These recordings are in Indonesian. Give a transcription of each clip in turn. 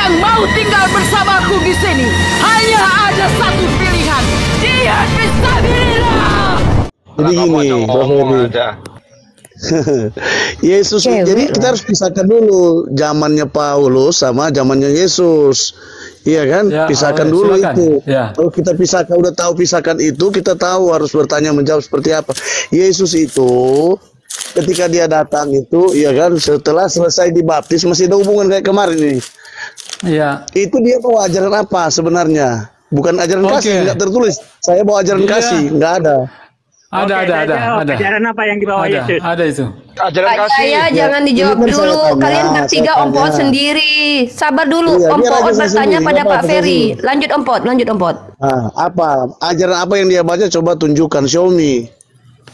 yang mau tinggal bersamaku di sini hanya ada satu pilihan. Dia bisa Fisabilillah. Jadi gini, Yesus, jadi kita harus pisahkan dulu zamannya Paulus sama zamannya Yesus. Iya kan? Ya, pisahkan dulu silakan. Itu. Ya. Kalau kita pisahkan, udah tahu pisahkan itu, kita tahu harus bertanya menjawab seperti apa. Yesus itu ketika dia datang itu, ya kan, setelah selesai dibaptis masih ada hubungan kayak kemarin ini. Iya. Itu dia bawa ajaran apa sebenarnya? Bukan ajaran kasih, nggak tertulis. Saya bawa ajaran kasih, nggak ada. Ada. Ajaran apa yang dibawa Yesus? Ada itu. Ajaran kasih. Ya, jangan dijawab dulu. Kalian bertiga Om Pot sendiri. Sabar dulu. Om Pot bertanya pada Pak Ferry. Lanjut Om Pot. Nah, apa? Ajaran apa yang dia baca? Coba tunjukkan, show me.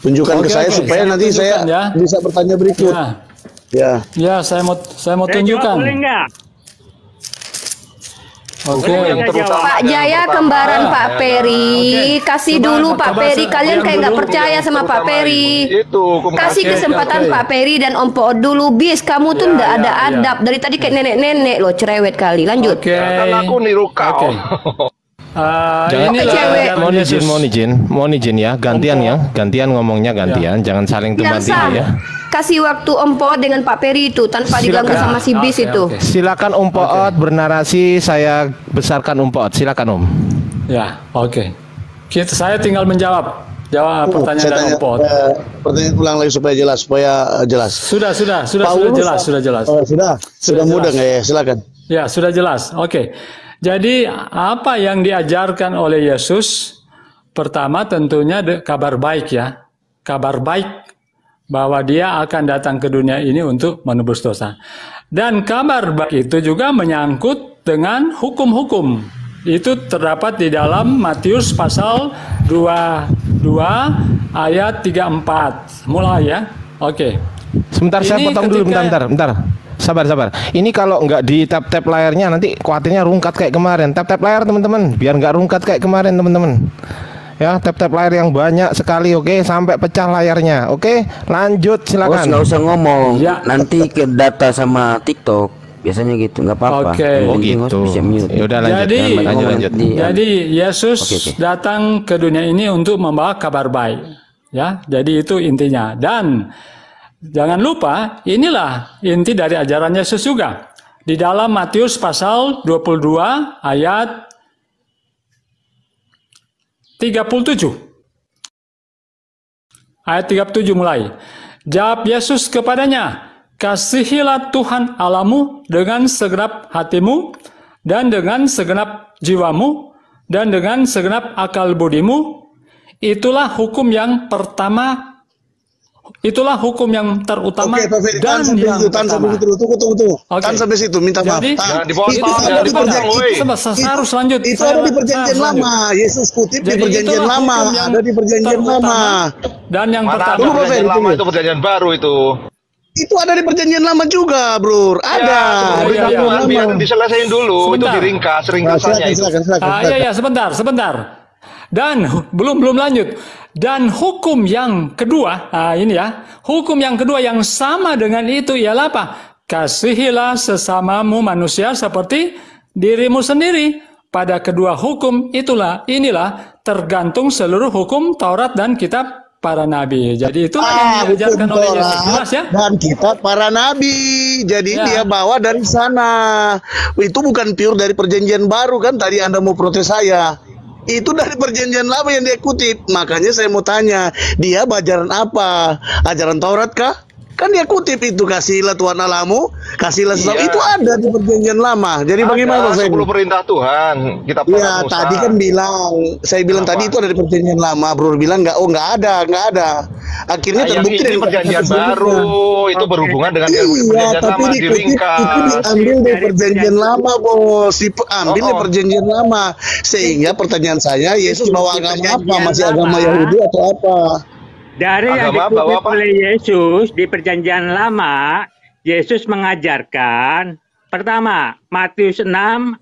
Tunjukkan ke saya supaya nanti saya bisa bertanya berikut. Ya, saya mau tunjukkan. Boleh nggak? Pak Jaya kembaran Pak Ferry, kasih dulu Pak Ferry. Kalian kayak nggak percaya sama Pak Ferry. Kasih kesempatan Pak Ferry dan Om Pot dulu. Bis, kamu tuh nggak ada adab. Dari tadi kayak nenek-nenek loh, cerewet kali. Lanjut. Karena aku niru kau. Mohon izin ya, gantian ngomongnya jangan saling tumpang-tindih ya. Kasih waktu Om Pot dengan Pak Ferry itu tanpa diganggu sama si Bis itu. Silakan Om Pot bernarasi, saya besarkan Om Pot. Silakan Om. Ya, saya tinggal menjawab pertanyaan dari Om Pot. Pertanyaan ulang lagi supaya jelas. Sudah jelas. Sudah mudah nggak ya? Silakan. Ya, sudah jelas. Jadi apa yang diajarkan oleh Yesus? Pertama tentunya kabar baik ya. Kabar baik bahwa dia akan datang ke dunia ini untuk menebus dosa. Dan kabar baik itu juga menyangkut dengan hukum-hukum. Itu terdapat di dalam Matius pasal 22 ayat 34. Mulai ya. Sebentar, saya potong dulu, bentar. Sabar. Ini kalau nggak di tap layarnya nanti kuatirnya rungkat kayak kemarin. Tap layar teman-teman, biar nggak rungkat kayak kemarin teman-teman. Ya, tap layar yang banyak sekali, sampai pecah layarnya. Lanjut, silakan. Nggak usah ngomong, nanti ke data sama TikTok. Biasanya gitu, nggak apa-apa. Gitu. Yaudah lanjut. Jadi Yesus datang ke dunia ini untuk membawa kabar baik. Ya, jadi itu intinya. Dan jangan lupa, inilah inti dari ajaran Yesus juga. Di dalam Matius pasal 22 ayat 37. Ayat 37 mulai. Jawab Yesus kepadanya, kasihilah Tuhan Allahmu dengan segenap hatimu, dan dengan segenap jiwamu, dan dengan segenap akal budimu. Itulah hukum yang pertama. Itulah hukum yang terutama dan yang pertama. Tan sampai situ, minta maaf. Harus lanjut. Itu ada di perjanjian lama. Yesus kutip di perjanjian lama. Ada di perjanjian lama. Dan yang pertama. Perjanjian lama itu perjanjian baru itu. Itu ada di perjanjian lama juga, Bro. Ada. Biar diselesain dulu. Itu diringkas, ringkasannya itu. Sebentar. Dan belum lanjut. Dan hukum yang kedua, hukum yang kedua yang sama dengan itu ialah apa? Kasihilah sesamamu manusia seperti dirimu sendiri. Pada kedua hukum inilah tergantung seluruh hukum Taurat dan kitab para nabi. Jadi itu yang diajarkan oleh Yesus. Jelas ya? Dan kitab para nabi. Jadi dia bawa dari sana. Itu bukan pure dari perjanjian baru kan? Tadi Anda mau protes saya. Itu dari perjanjian lama yang dia kutip. Makanya saya mau tanya, dia ajaran apa? Ajaran Taurat kah? Kan dia kutip itu, kasihilah Tuhan Allahmu, kasihilah sesama. Itu ada di perjanjian lama. Jadi bagaimana Pak? 10 perintah Tuhan. Kita Musa. Tadi kan saya bilang tadi itu ada di perjanjian lama. Bro bilang nggak ada. Akhirnya terbukti dari perjanjian baru. Itu berhubungan dengan perjanjian lama diringkas. Itu diambil dari perjanjian lama, Bos. Diambil dari perjanjian lama. Sehingga pertanyaan saya, Yesus bawa agama apa? Masih agama Yahudi atau apa? Dari yang dikutip oleh Yesus di perjanjian lama, Yesus mengajarkan pertama Matius 6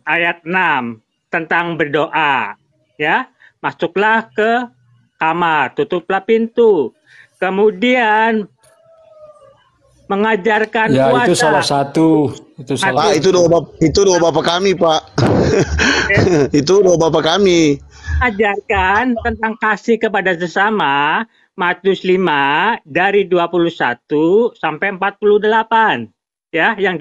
ayat 6 tentang berdoa, ya. Masuklah ke kamar, tutuplah pintu. Kemudian mengajarkan puasa. Itu salah satu Pak, itu doa Bapak kami, Pak. Itu doa Bapak kami. Ajarkan tentang kasih kepada sesama, Matius 5 dari 21 sampai 48. Ya, yang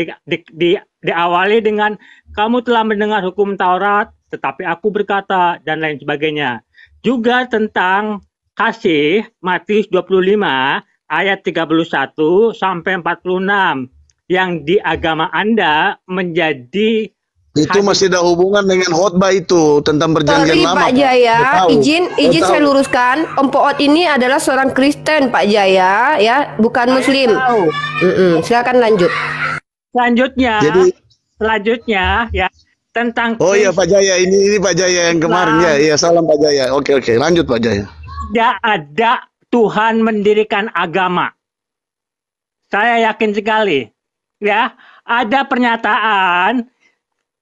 diawali dengan kamu telah mendengar hukum Taurat, tetapi aku berkata, dan lain sebagainya. Juga tentang kasih, Matius 25 ayat 31 sampai 46, yang di agama Anda menjadi itu masih ada hubungan dengan khotbah itu tentang perjanjian lama. Pak Jaya, izin saya luruskan, Om Poot ini adalah seorang Kristen, Pak Jaya, ya, bukan Muslim. Silakan lanjut. Selanjutnya ya tentang iya Pak Jaya, ini Pak Jaya yang kemarin ya, salam Pak Jaya. Oke, lanjut Pak Jaya. Tidak ada Tuhan mendirikan agama. Saya yakin sekali. Ya, ada pernyataan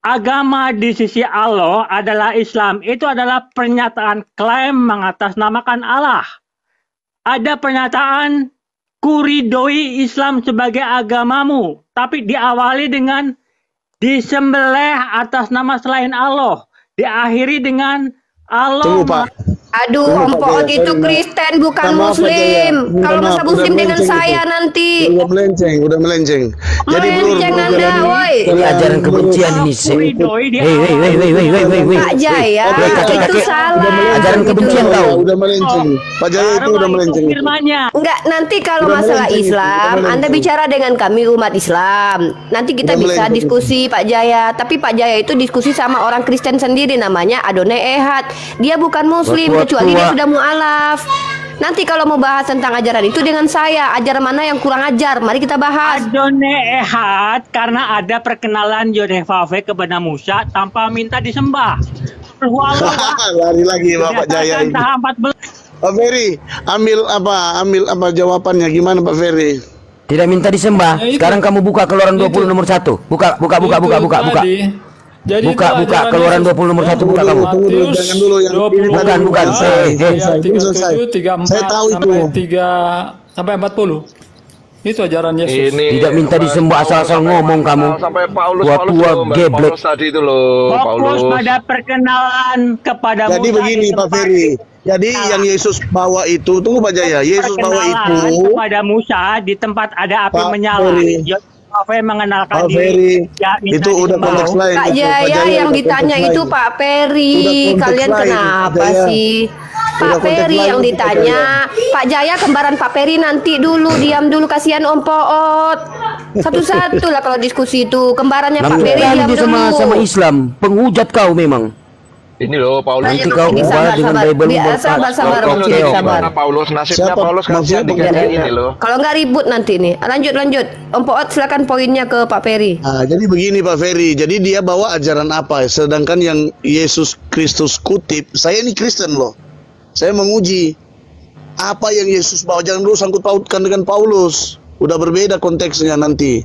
agama di sisi Allah adalah Islam. Itu adalah pernyataan klaim mengatasnamakan Allah. Ada pernyataan kuridoi Islam sebagai agamamu, tapi diawali dengan disembelih atas nama selain Allah, diakhiri dengan Allah. Tunggu, Pak. Aduh, Om Poot itu Kristen bukan Muslim. Kalau masa Muslim dengan saya nanti. Udah melenceng. Jadi Anda, woi. Ini ajaran kebencian ini sih. Pak Jaya, itu salah. Ajaran kebencian kau. Udah melenceng. Pak Jaya itu udah melenceng. Enggak, nanti kalau masalah Islam, Anda bicara dengan kami umat Islam. Nanti kita bisa diskusi Pak Jaya. Tapi Pak Jaya itu diskusi sama orang Kristen sendiri, namanya Adonai Ehad. Dia bukan Muslim. Kecuali dia sudah mu'alaf. Nanti kalau mau bahas tentang ajaran itu dengan saya, ajaran mana yang kurang ajar, mari kita bahas. Adonai Ehad karena ada perkenalan Yodhevave kepada Musa tanpa minta disembah. Lari lagi Bapak Jaya ini. Pak Ferry, ambil apa jawabannya, gimana Pak Ferry? Tidak minta disembah. Sekarang kamu buka Keluaran 20 nomor 1. Buka. Jadi buka Keluaran 20 nomor 1, buka kamu. Jangan dulu yang bukan. Saya tahu itu. 3 sampai 40. Itu ajaran Yesus. Tidak minta disembah, asal-asal ngomong kamu. Sampai Paulus geblek tadi itu loh. Fokus pada perkenalan kepada Musa. Jadi begini Pak Ferry. Jadi yang Yesus bawa itu, tunggu Pak Jaya. Yesus bawa itu kepada Musa di tempat ada api menyala. Pak mengenalkan diri. Itu udah konteks lain. Pak Jaya yang ditanya itu Pak Ferry. Kalian kenapa sih? Pak Ferry yang ditanya. Pak Jaya kembaran Pak Ferry nanti dulu. Diam dulu, kasihan Om Poot. Satu-satu lah kalau diskusi itu. Kembarannya Pak Ferry diam dulu. Sama Islam. Penghujat kau memang. Ini loh Paulus. Nanti kau ubah dengan Bible. Sabar. Paulus, nasibnya Paulus kasihan ini loh. Kalau nggak ribut nanti nih. Lanjut. Om Poot silakan poinnya ke Pak Ferry. Jadi begini Pak Ferry. Jadi dia bawa ajaran apa? Sedangkan yang Yesus Kristus kutip, saya ini Kristen loh. Saya menguji apa yang Yesus bawa. Jangan dulu sangkut pautkan dengan Paulus. Udah berbeda konteksnya nanti.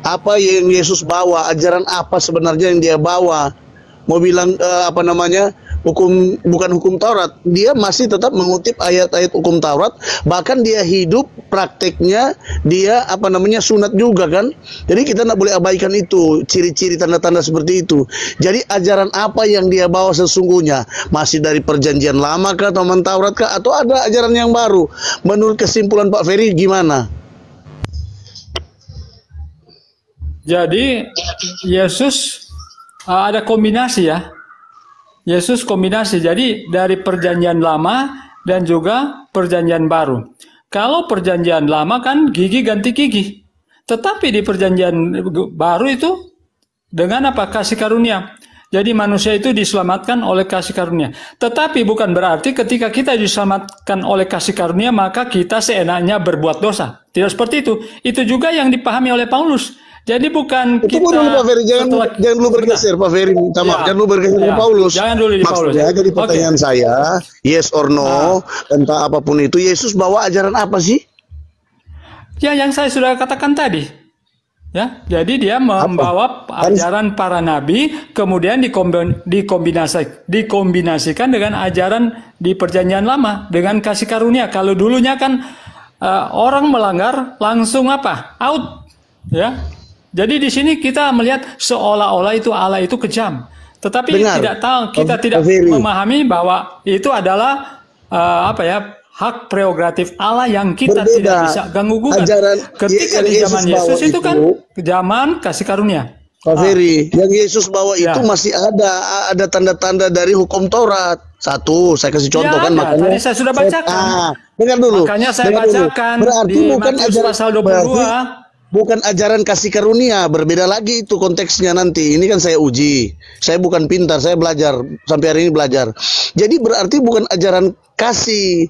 Apa yang Yesus bawa? Ajaran apa sebenarnya yang dia bawa? Mau bilang bukan hukum Taurat, dia masih tetap mengutip ayat-ayat hukum Taurat, bahkan dia hidup prakteknya dia sunat juga kan. Jadi kita nggak boleh abaikan itu, ciri-ciri tanda-tanda seperti itu. Jadi ajaran apa yang dia bawa sesungguhnya, masih dari perjanjian lama kah atau Taurat kah, atau ada ajaran yang baru? Menurut kesimpulan Pak Ferry gimana? Jadi Yesus ada kombinasi ya. Yesus kombinasi. Jadi dari perjanjian lama dan juga perjanjian baru. Kalau perjanjian lama kan gigi ganti gigi. Tetapi di perjanjian baru itu dengan apa? Kasih karunia. Jadi manusia itu diselamatkan oleh kasih karunia. Tetapi bukan berarti ketika kita diselamatkan oleh kasih karunia maka kita seenaknya berbuat dosa. Tidak seperti itu. Itu juga yang dipahami oleh Paulus. Jadi bukan itu kita dulu Pak Ferry, jangan dulu bergeser Pak Ferry, jangan dulu bergeser ke Paulus. Jangan dulu di Paulus. Maksudnya jadi pertanyaan saya, yes or no, tentang apapun itu, Yesus bawa ajaran apa sih? Ya, yang saya sudah katakan tadi. Ya, jadi dia membawa ajaran para nabi, kemudian dikombinasikan dengan ajaran di perjanjian lama dengan kasih karunia. Kalau dulunya kan orang melanggar langsung out, ya. Jadi di sini kita melihat seolah-olah itu Allah itu kejam. Tetapi tidak tahu, kita tidak memahami bahwa itu adalah hak prerogatif Allah yang kita tidak bisa ganggu-gugat. Ketika di zaman Yesus itu kan zaman kasih karunia. Pak Ferry, yang Yesus bawa itu masih ada tanda-tanda dari hukum Taurat. Satu, saya kasih contoh kan, makanya tadi saya sudah bacakan. Dengar dulu. Makanya saya bacakan berarti di bukan Matius pasal 22. Bukan ajaran kasih karunia, berbeda lagi itu konteksnya nanti. Ini kan saya uji. Saya bukan pintar, saya belajar sampai hari ini belajar. Jadi berarti bukan ajaran kasih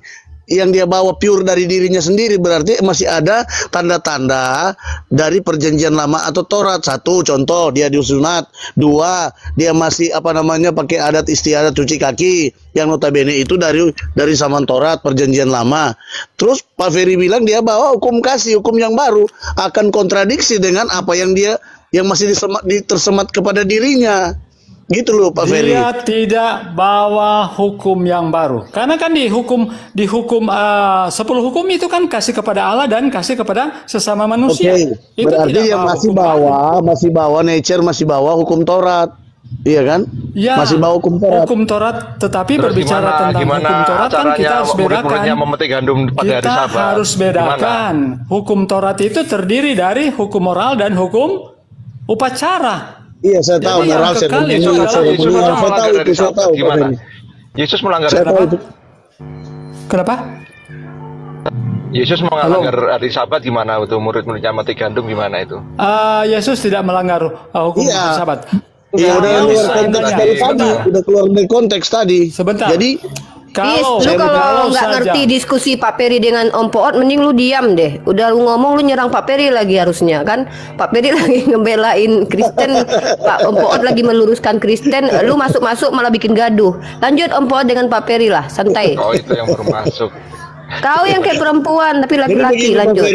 yang dia bawa pure dari dirinya sendiri, berarti masih ada tanda-tanda dari perjanjian lama atau Taurat. Satu, contoh dia disunat. Dua, dia masih pakai adat istiadat cuci kaki yang notabene itu dari zaman Taurat perjanjian lama. Terus Pak Ferry bilang dia bawa hukum kasih, hukum yang baru, akan kontradiksi dengan apa yang masih tersemat kepada dirinya. Gitu loh Pak Ferry. Dia tidak bawa hukum yang baru. Karena kan di hukum 10 hukum itu kan kasih kepada Allah dan kasih kepada sesama manusia. Itu berarti dia masih bawa nature, masih bawa hukum Taurat. Iya kan? Ya, masih bawa hukum Taurat. Hukum Taurat, tetapi terus berbicara tentang hukum Taurat kan kita harus bedakan. Memetik gandum pada hari Sabat. Kita harus bedakan. Hukum Taurat itu terdiri dari hukum moral dan hukum upacara. Iya, saya tahu moral, saya tahu gimana? Yesus melanggar itu. Kenapa? Yesus melanggar hari Sabat gimana itu? Murid-muridnya mati gandum gimana itu? Yesus tidak melanggar hukum Sabat. Iya, udah keluar dari konteks tadi. Sebentar. Jadi kalau nggak ngerti diskusi Pak Peri dengan Om Poot, mending lu diam deh. Udah lu ngomong, lu nyerang Pak Peri lagi harusnya kan. Pak Peri lagi ngebelain Kristen, Pak Om Poot lagi meluruskan Kristen. Lu masuk-masuk malah bikin gaduh. Lanjut Om Poot dengan Pak Peri lah, santai. Oh itu yang baru masuk. Kau yang kayak perempuan tapi laki-laki. Lanjut.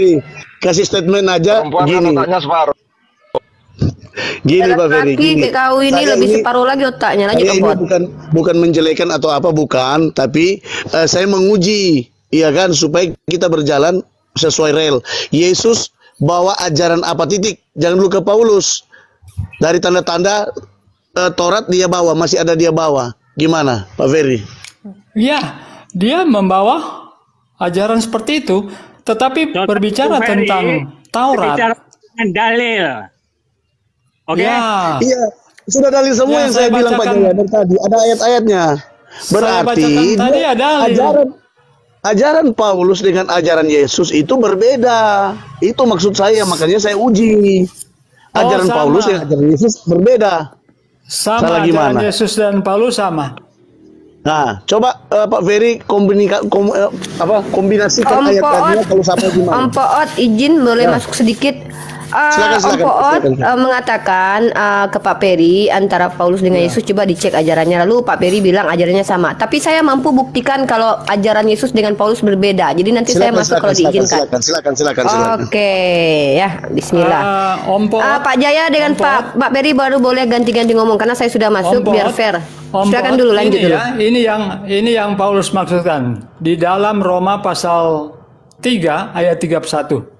Kasih statement aja. Perempuan otaknya separuh. Gini Pak Ferry, kau ini lebih separuh lagi otaknya. Lanjut Om Poot. Bukan menjelekan atau apa, bukan, tapi saya menguji, iya kan, supaya kita berjalan sesuai rel. Yesus bawa ajaran apa, titik. Jangan dulu ke Paulus. Dari tanda-tanda Taurat dia bawa, masih ada dia bawa. Gimana Pak Ferry? Ya, dia membawa ajaran seperti itu, tetapi berbicara tentang Taurat. Berbicara dengan dalil. Oke. Iya, sudah dalil semua yang saya bilang Pak Jaya dari tadi. Ada ayat-ayatnya. Berarti ajaran Paulus dengan ajaran Yesus itu berbeda. Itu maksud saya, makanya saya uji. Ajaran Paulus dengan ajaran Yesus berbeda. Sama ajaran Yesus dan Paulus sama. Nah, coba Pak Ferry kombinasikan ayat-ayatnya kalau sama gimana? Om Poot izin boleh masuk sedikit. Om Poot mengatakan ke Pak Peri antara Paulus dengan Yesus coba dicek ajarannya. Lalu Pak Peri bilang ajarannya sama. Tapi saya mampu buktikan kalau ajaran Yesus dengan Paulus berbeda. Jadi nanti saya masuk kalau diizinkan. Silakan. Oke, ya, Bismillah. Pak Jaya dengan Pak Peri baru boleh ganti-ganti ngomong karena saya sudah masuk biar fair. Silakan dulu, lanjut dulu. Ini yang Paulus maksudkan di dalam Roma pasal 3 ayat 31.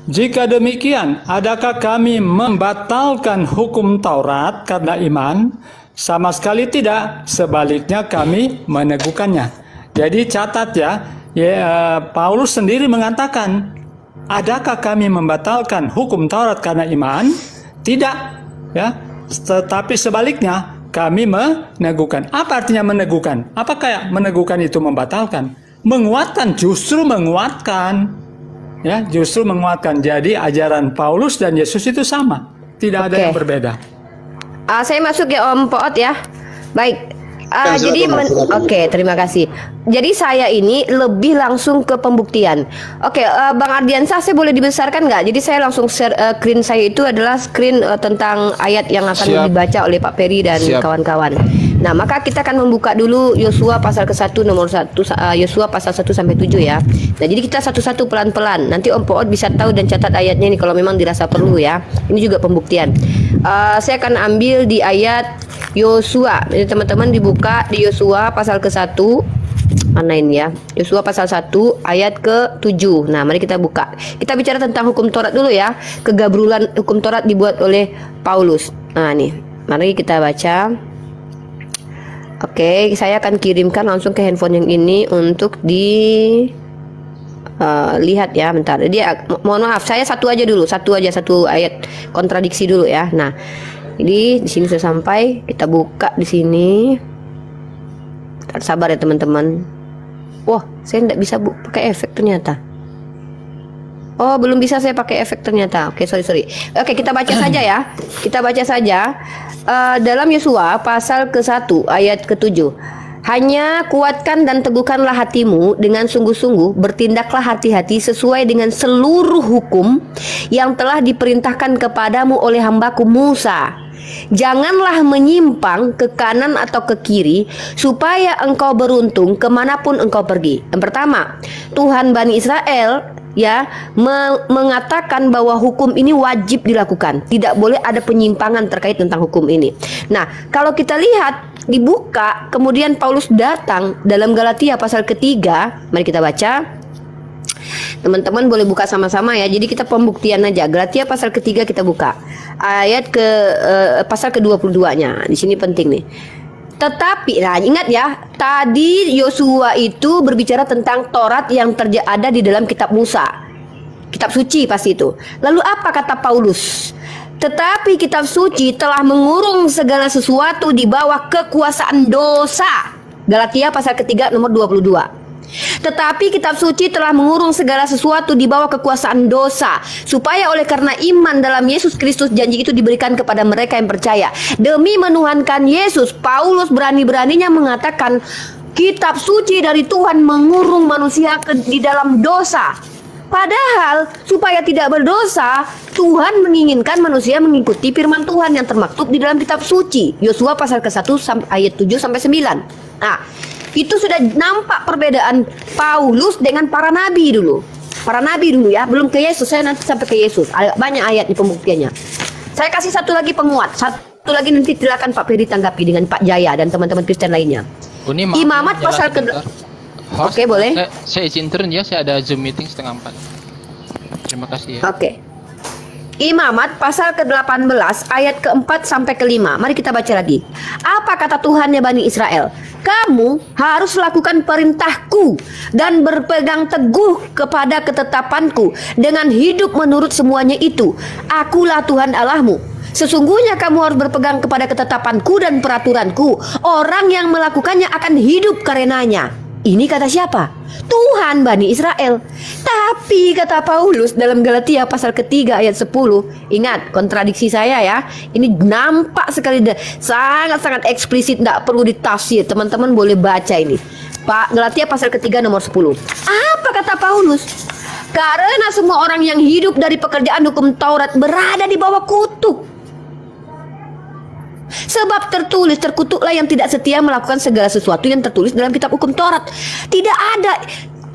Jika demikian, adakah kami membatalkan hukum Taurat karena iman? Sama sekali tidak, sebaliknya kami meneguhkannya. Jadi catat ya, Paulus sendiri mengatakan, adakah kami membatalkan hukum Taurat karena iman? Tidak, ya. Tetapi sebaliknya kami meneguhkan. Apa artinya meneguhkan? Apakah meneguhkan itu membatalkan? Menguatkan, justru menguatkan. Ya, justru menguatkan. Jadi ajaran Paulus dan Yesus itu sama, tidak ada yang berbeda. Saya masuk ya Om Poot ya. Baik. Jadi terima kasih. Jadi saya ini lebih langsung ke pembuktian. Bang Ardiansah, saya boleh dibesarkan nggak? Jadi saya langsung share screen saya itu adalah screen tentang ayat yang akan dibaca oleh Pak Peri dan kawan-kawan. Nah, maka kita akan membuka dulu Yosua pasal ke-1 nomor 1, Yosua pasal 1 sampai 7 ya. Nah, jadi kita satu-satu pelan-pelan. Nanti Om Poot bisa tahu dan catat ayatnya ini kalau memang dirasa perlu ya. Ini juga pembuktian. Saya akan ambil di ayat Yosua. Jadi teman-teman dibuka di Yosua pasal ke-1 mana ini ya? Yosua pasal 1 ayat ke-7. Nah, mari kita buka. Kita bicara tentang hukum Taurat dulu ya. Kegabrulan hukum Taurat dibuat oleh Paulus. Nah, nih. Mari kita baca. Oke, saya akan kirimkan langsung ke handphone yang ini untuk lihat ya, bentar. Mohon maaf, saya satu ayat kontradiksi dulu ya. Nah, jadi di sini sudah sampai, kita buka di sini. Sabar ya teman-teman. Wah, saya tidak bisa pakai efek ternyata. Oh, belum bisa saya pakai efek ternyata. Oke, sorry. Oke, kita baca saja ya. Kita baca saja dalam Yosua pasal ke-1 ayat ke-7. Hanya kuatkan dan teguhkanlah hatimu dengan sungguh-sungguh, bertindaklah hati-hati sesuai dengan seluruh hukum yang telah diperintahkan kepadamu oleh hambaku Musa. Janganlah menyimpang ke kanan atau ke kiri, supaya engkau beruntung kemanapun engkau pergi. Yang pertama, Tuhan Bani Israel ya mengatakan bahwa hukum ini wajib dilakukan, tidak boleh ada penyimpangan terkait tentang hukum ini. Nah, kalau kita lihat dibuka, kemudian Paulus datang dalam Galatia pasal ketiga, mari kita baca. Teman-teman boleh buka sama-sama ya. Jadi kita pembuktian aja. Galatia pasal ketiga kita buka ayat pasal ke-22-nya. Di sini penting nih. Tetapi, nah ingat ya, tadi Yosua itu berbicara tentang Taurat yang ada di dalam kitab Musa, kitab suci pasti itu. Lalu apa kata Paulus? Tetapi kitab suci telah mengurung segala sesuatu di bawah kekuasaan dosa. Galatia pasal ketiga nomor 22. Tetapi kitab suci telah mengurung segala sesuatu di bawah kekuasaan dosa, supaya oleh karena iman dalam Yesus Kristus janji itu diberikan kepada mereka yang percaya. Demi menuhankan Yesus, Paulus berani-beraninya mengatakan kitab suci dari Tuhan mengurung manusia di dalam dosa. Padahal supaya tidak berdosa, Tuhan menginginkan manusia mengikuti firman Tuhan yang termaktub di dalam kitab suci. Yosua pasal ke-1 ayat 7 sampai 9. Nah, itu sudah nampak perbedaan Paulus dengan para nabi dulu. Para nabi dulu ya, belum ke Yesus. Saya nanti sampai ke Yesus. Banyak ayat di pembuktiannya. Saya kasih satu lagi penguat. Satu lagi nanti silakan Pak Ferry tanggapi dengan Pak Jaya dan teman-teman Kristen lainnya. Imamat pasal ke... Oke, boleh. Saya izin turun ya, saya ada Zoom meeting 3:30. Terima kasih ya. Oke. Imamat pasal ke-18 ayat ke-4 sampai ke-5. Mari kita baca lagi. Apa kata Tuhan ya Bani Israel? Kamu harus lakukan perintahku dan berpegang teguh kepada ketetapanku dengan hidup menurut semuanya itu. Akulah Tuhan Allahmu. Sesungguhnya kamu harus berpegang kepada ketetapanku dan peraturanku. Orang yang melakukannya akan hidup karenanya. Ini kata siapa? Tuhan Bani Israel. Tapi kata Paulus dalam Galatia pasal ketiga ayat 10, ingat kontradiksi saya ya, ini nampak sekali, sangat-sangat eksplisit, tidak perlu ditafsir. Teman-teman boleh baca ini, Pak, Galatia pasal ketiga nomor 10. Apa kata Paulus? Karena semua orang yang hidup dari pekerjaan hukum Taurat berada di bawah kutuk. Sebab tertulis, terkutuklah yang tidak setia melakukan segala sesuatu yang tertulis dalam kitab hukum Taurat. Tidak ada.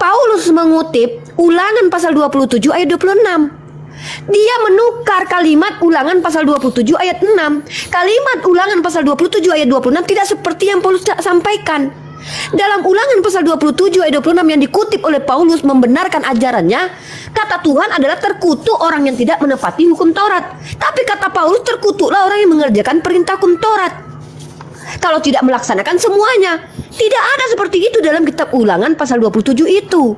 Paulus mengutip Ulangan pasal 27 ayat 26. Dia menukar kalimat Ulangan pasal 27 ayat 6. Kalimat Ulangan pasal 27 ayat 26 tidak seperti yang Paulus sampaikan. Dalam Ulangan pasal 27 ayat 26 yang dikutip oleh Paulus membenarkan ajarannya, kata Tuhan adalah terkutuk orang yang tidak menepati hukum Taurat. Tapi kata Paulus, terkutuklah orang yang mengerjakan perintah hukum Taurat kalau tidak melaksanakan semuanya. Tidak ada seperti itu dalam kitab Ulangan pasal 27 itu.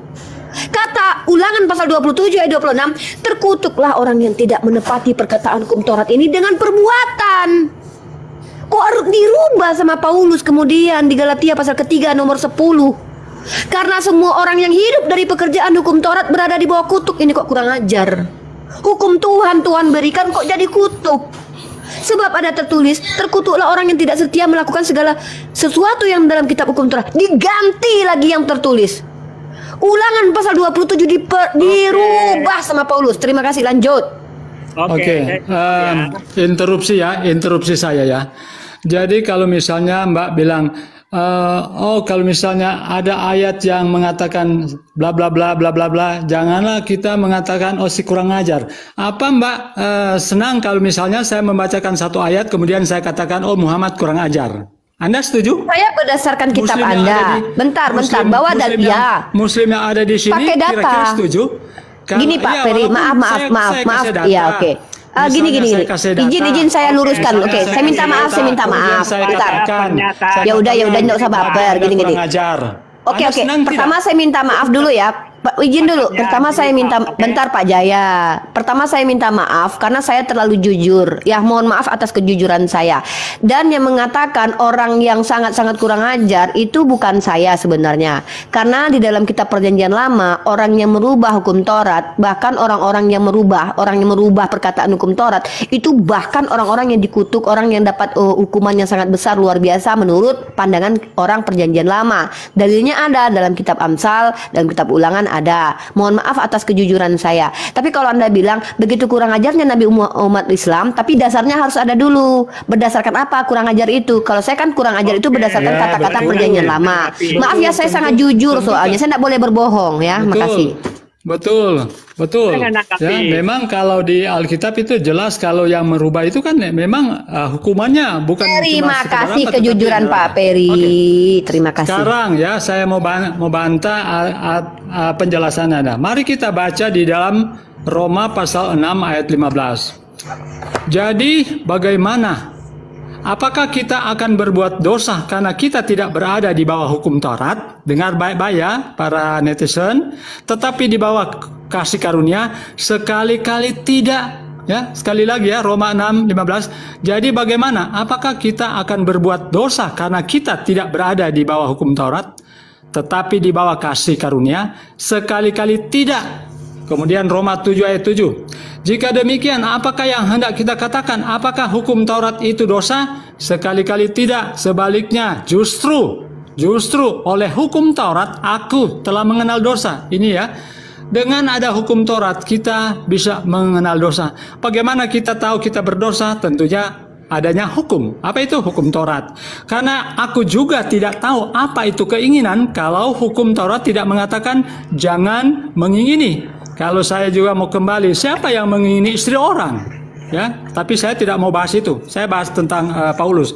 Kata Ulangan pasal 27 ayat 26, terkutuklah orang yang tidak menepati perkataan hukum Taurat ini dengan perbuatan. Kok harus dirubah sama Paulus kemudian di Galatia pasal ketiga nomor 10? Karena semua orang yang hidup dari pekerjaan hukum Taurat berada di bawah kutuk. Ini kok kurang ajar. Hukum Tuhan berikan kok jadi kutuk. Sebab ada tertulis, terkutuklah orang yang tidak setia melakukan segala sesuatu yang dalam kitab hukum Taurat. Diganti lagi yang tertulis. Ulangan pasal 27 dirubah sama Paulus. Terima kasih, lanjut. Oke. Interupsi saya ya. Jadi kalau misalnya Mbak bilang, kalau misalnya ada ayat yang mengatakan bla bla bla bla bla bla, janganlah kita mengatakan si kurang ajar. Apa Mbak senang kalau misalnya saya membacakan satu ayat kemudian saya katakan Muhammad kurang ajar? Anda setuju? Saya berdasarkan kitab Muslim Anda. Bentar, bawa dan ya. Muslim yang ada di sini pakai data. Kira-kira setuju? Gini Pak Peri, maaf. Iya, oke. Gini. Izin saya luruskan. Oke, saya minta maaf. Bentar. Ya udah, enggak usah baper. Gini. Oke. Pertama saya minta maaf dulu ya. Izin dulu. Pertama saya minta, bentar Pak Jaya. Pertama saya minta maaf karena saya terlalu jujur. Ya, mohon maaf atas kejujuran saya. Dan yang mengatakan orang yang sangat-sangat kurang ajar itu bukan saya sebenarnya. Karena di dalam kitab Perjanjian Lama, orang yang merubah hukum Taurat, bahkan orang yang merubah perkataan hukum Taurat, itu bahkan orang-orang yang dikutuk, orang yang dapat hukuman yang sangat besar luar biasa menurut pandangan orang Perjanjian Lama. Dalilnya ada dalam kitab Amsal, dalam kitab Ulangan ada. Mohon maaf atas kejujuran saya. Tapi kalau Anda bilang begitu kurang ajarnya Nabi umat Islam, tapi dasarnya harus ada dulu. Berdasarkan apa kurang ajar itu? Kalau saya kan kurang ajar itu berdasarkan kata-kata Perjanjian Lama. Maaf ya, saya sangat jujur soalnya. Saya tidak boleh berbohong ya. Makasih. Betul. Ya, memang kalau di Alkitab itu jelas kalau yang merubah itu kan memang hukumannya bukan. Terima kasih kejujuran Pak Peri. Okay. Terima kasih. Sekarang ya saya mau bantah penjelasan Anda. Mari kita baca di dalam Roma pasal 6 ayat 15. Jadi bagaimana? Apakah kita akan berbuat dosa karena kita tidak berada di bawah hukum Taurat? Dengar baik-baik ya para netizen. Tetapi di bawah kasih karunia? Sekali-kali tidak. Ya, sekali lagi ya, Roma 6:15. Jadi bagaimana? Apakah kita akan berbuat dosa karena kita tidak berada di bawah hukum Taurat? Tetapi di bawah kasih karunia? Sekali-kali tidak. Kemudian Roma 7 ayat 7. Jika demikian, apakah yang hendak kita katakan? Apakah hukum Taurat itu dosa? Sekali-kali tidak. Sebaliknya, justru oleh hukum Taurat aku telah mengenal dosa. Ini ya. Dengan ada hukum Taurat kita bisa mengenal dosa. Bagaimana kita tahu kita berdosa? Tentunya adanya hukum. Apa itu hukum Taurat? Karena aku juga tidak tahu apa itu keinginan kalau hukum Taurat tidak mengatakan jangan mengingini. Kalau saya juga mau kembali, siapa yang mengingini istri orang? Ya, tapi saya tidak mau bahas itu. Saya bahas tentang Paulus.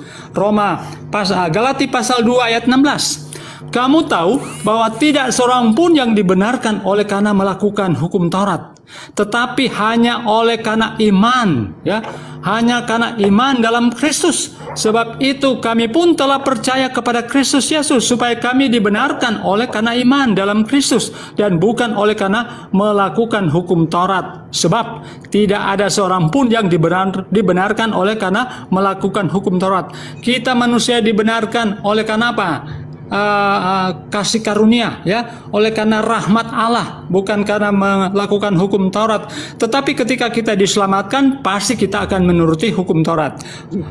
Galati pasal 2 ayat 16. Kamu tahu bahwa tidak seorang pun yang dibenarkan oleh karena melakukan hukum Taurat, tetapi hanya oleh karena iman, ya, hanya karena iman dalam Kristus. Sebab itu kami pun telah percaya kepada Kristus Yesus supaya kami dibenarkan oleh karena iman dalam Kristus dan bukan oleh karena melakukan hukum Taurat. Sebab tidak ada seorang pun yang dibenarkan oleh karena melakukan hukum Taurat. Kita manusia dibenarkan oleh karena apa? Kasih karunia, ya, oleh karena rahmat Allah, bukan karena melakukan hukum Taurat. Tetapi ketika kita diselamatkan, pasti kita akan menuruti hukum Taurat.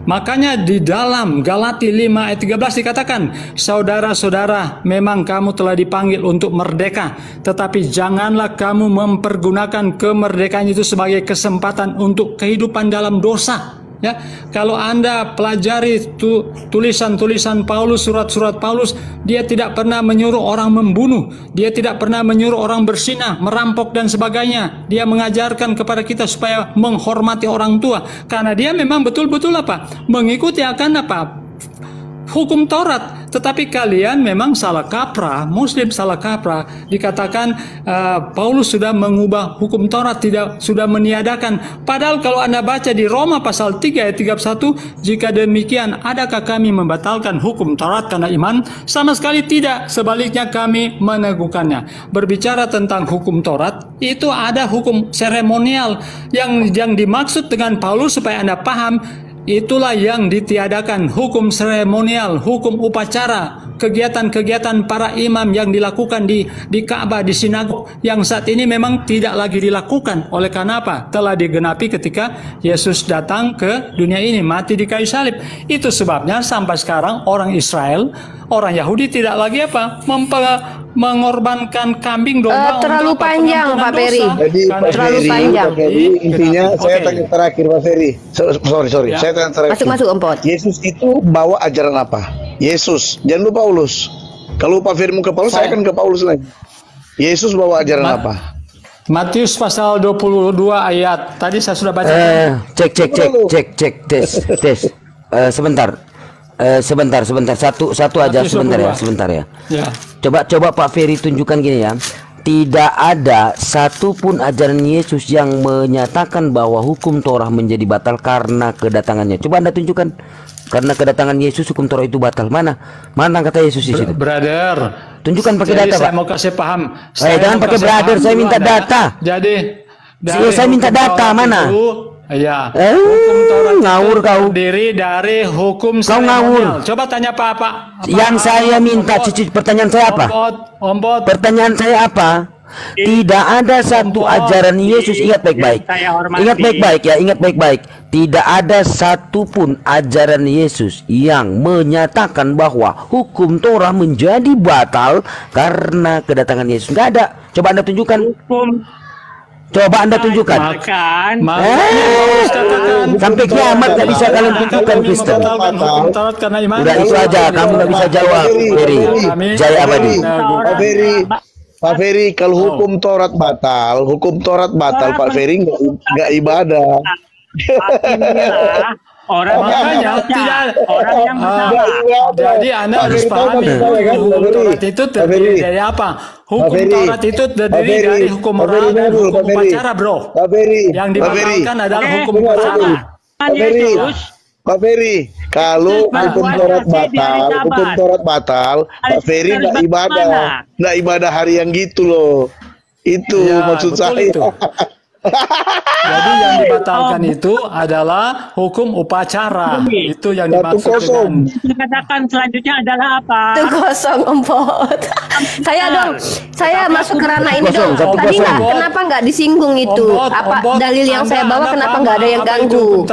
Makanya di dalam Galati 5 ayat 13 dikatakan, saudara-saudara, memang kamu telah dipanggil untuk merdeka, tetapi janganlah kamu mempergunakan kemerdekaan itu sebagai kesempatan untuk kehidupan dalam dosa. Ya, kalau Anda pelajari tulisan-tulisan Paulus, surat-surat Paulus, dia tidak pernah menyuruh orang membunuh, dia tidak pernah menyuruh orang berzinah, merampok dan sebagainya. Dia mengajarkan kepada kita supaya menghormati orang tua, karena dia memang betul-betul apa? Mengikuti akan apa? Hukum Taurat. Tetapi kalian memang salah kaprah, Muslim salah kaprah. Dikatakan Paulus sudah mengubah hukum Taurat, sudah meniadakan. Padahal kalau Anda baca di Roma pasal 3 ayat 31, jika demikian adakah kami membatalkan hukum Taurat karena iman? Sama sekali tidak. Sebaliknya kami meneguhkannya. Berbicara tentang hukum Taurat, itu ada hukum seremonial yang dimaksud dengan Paulus supaya Anda paham. Itulah yang ditiadakan, hukum seremonial, hukum upacara, kegiatan-kegiatan para imam yang dilakukan di Ka'bah, di sinagog, yang saat ini memang tidak lagi dilakukan. Oleh karena apa? Telah digenapi ketika Yesus datang ke dunia ini, mati di kayu salib. Itu sebabnya sampai sekarang orang Israel, orang Yahudi tidak lagi apa? Mengorbankan kambing domba. Terlalu panjang Pak Peri. Jadi terlalu panjang. Jadi intinya saya tanya terakhir Pak Peri. Sorry. Ya. Saya tanya terakhir. Masuk Empot. Yesus itu bawa ajaran apa? Yesus, jangan lupa Paulus. Kalau Pak Feri mau ke Paulus, saya akan ke Paulus lagi. Yesus bawa ajaran apa? Matius pasal 22 ayat. Tadi saya sudah baca. Cek tes. Sebentar. sebentar, satu aja, sebentar ya. Coba Pak Ferry tunjukkan gini ya. Tidak ada satupun ajaran Yesus yang menyatakan bahwa hukum Torah menjadi batal karena kedatangannya. Coba Anda tunjukkan. Karena kedatangan Yesus hukum Torah itu batal. Mana kata Yesus di situ? Brother, tunjukkan pakai data, saya Pak. mau kasih paham. Jangan pakai brother, saya minta data. Jadi, saya minta data mana? Ya, hukum Taurat ngawur kau. Terdiri dari hukum kau ngawur. Coba tanya Pak. Yang saya minta, pertanyaan saya apa? Ompot. Pertanyaan saya apa? Tidak ada satu ajaran Yesus. Ingat baik-baik. Ingat baik-baik. Tidak ada satupun ajaran Yesus yang menyatakan bahwa hukum Torah menjadi batal karena kedatangan Yesus. Nggak ada. Coba Anda tunjukkan. Coba Anda tunjukkan. Sampai kiamat nggak bisa kalian tunjukkan, Kristen. Udah itu aja, kamu nggak bisa jawab, Ferry. Jaya abadi. Pak Ferry, kalau hukum Taurat batal, Pak Ferry nggak ibadah. Orang yang jadi Anda harus pahami hukum Taurat itu terdiri dari apa? Hukum Taurat itu terdiri dari hukum moral dan hukum upacara, bro. Yang dibatalkan adalah hukum upacara. Pak Ferry, kalau hukum Taurat batal, Pak Ferry nggak ibadah hari yang gitu loh. Itu maksud saya. Jadi yang dibatalkan itu adalah hukum upacara. Itu yang dimaksud dengan. Dikatakan selanjutnya adalah apa? Itu kosong, Ompot. Saya masuk ke ranah ini dong. Tadi kenapa nggak disinggung itu? Apa dalil yang saya bawa kenapa nggak ada yang ganggu?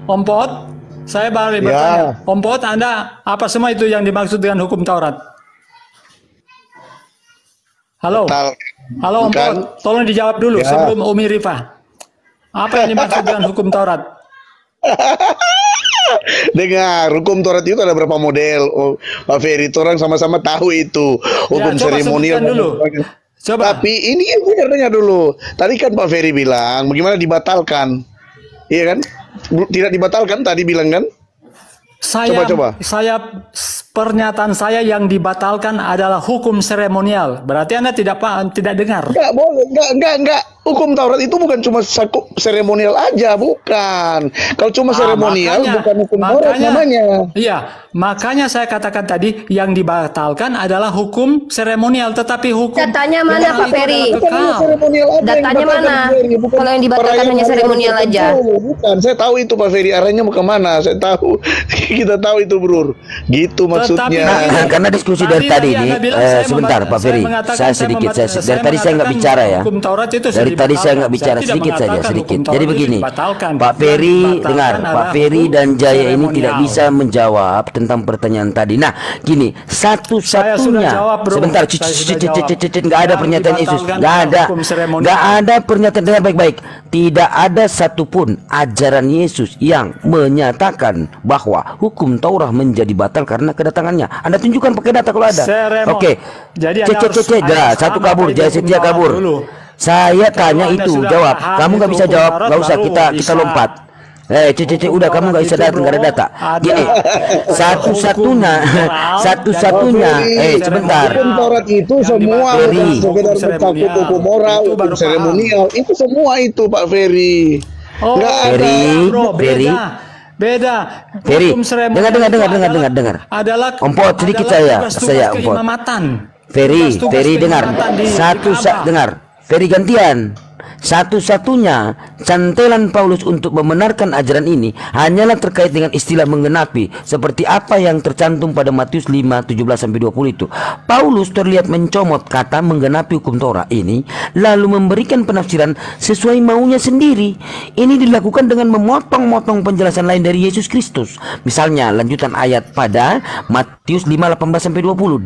Ompot, saya baru bertanya. Ompot, Anda apa semua itu yang dimaksud dengan hukum Taurat? Halo, Ompot, tolong dijawab dulu sebelum Umi Rifah. Apa yang dimaksud dengan hukum Taurat? Dengar, hukum Taurat itu ada berapa model? Pak Ferry, orang sama-sama tahu itu hukum seremonial dulu. Tapi ini dengar dulu. Tadi kan Pak Ferry bilang, bagaimana dibatalkan? Iya kan? Tidak dibatalkan tadi bilang kan? Coba. Pernyataan saya yang dibatalkan adalah hukum seremonial. Berarti Anda tidak dengar. Enggak boleh, enggak. Hukum Taurat itu bukan cuma seremonial aja, bukan. Kalau cuma seremonial bukan hukum Taurat namanya. Iya, makanya saya katakan tadi yang dibatalkan adalah hukum seremonial, tetapi hukum. Datanya mana Pak Ferry? Datanya mana? Kalau yang dibatalkan hanya seremonial aja. Bukan, saya tahu itu Pak Ferry, arahnya mau kemana, saya tahu. Kita tahu itu, Bro. Gitu maksudnya. Karena diskusi dari tadi ini, sebentar Pak Ferry, saya sedikit. Dari tadi saya nggak bicara ya. Tadi saya nggak bicara, sedikit. Jadi begini, Pak Ferry dengar, Pak Ferry dan Jaya ini tidak bisa menjawab tentang pertanyaan tadi. Nah, gini, satu-satunya, sebentar, nggak ada pernyataan Yesus, nggak ada pernyataan. Dengar baik-baik, tidak ada satupun ajaran Yesus yang menyatakan bahwa hukum Taurat menjadi batal karena kedatangannya. Anda tunjukkan pakai data kalau ada. Oke, satu kabur, Jaya Setia kabur. Saya tanya itu, jawab. Kamu nggak bisa jawab, nggak usah kita lompat. Udah kamu nggak bisa nggak ada data. Gini, satu-satunya. Sebentar. Hukum Taurat itu semua sekedar mencakup hukum moral, hukum seremonial, itu semua itu Pak Ferry. Nggak ada, Ferry. Beda. Dengar. Adalah Ompot sedikit saya Ompot. Ferry dengar. Dengar. Ferry gantian. Satu-satunya cantelan Paulus untuk membenarkan ajaran ini hanyalah terkait dengan istilah menggenapi, seperti apa yang tercantum pada Matius 5:17-20 itu. Paulus terlihat mencomot kata menggenapi hukum Torah ini, lalu memberikan penafsiran sesuai maunya sendiri. Ini dilakukan dengan memotong-motong penjelasan lain dari Yesus Kristus. Misalnya lanjutan ayat pada Matius 5:18-20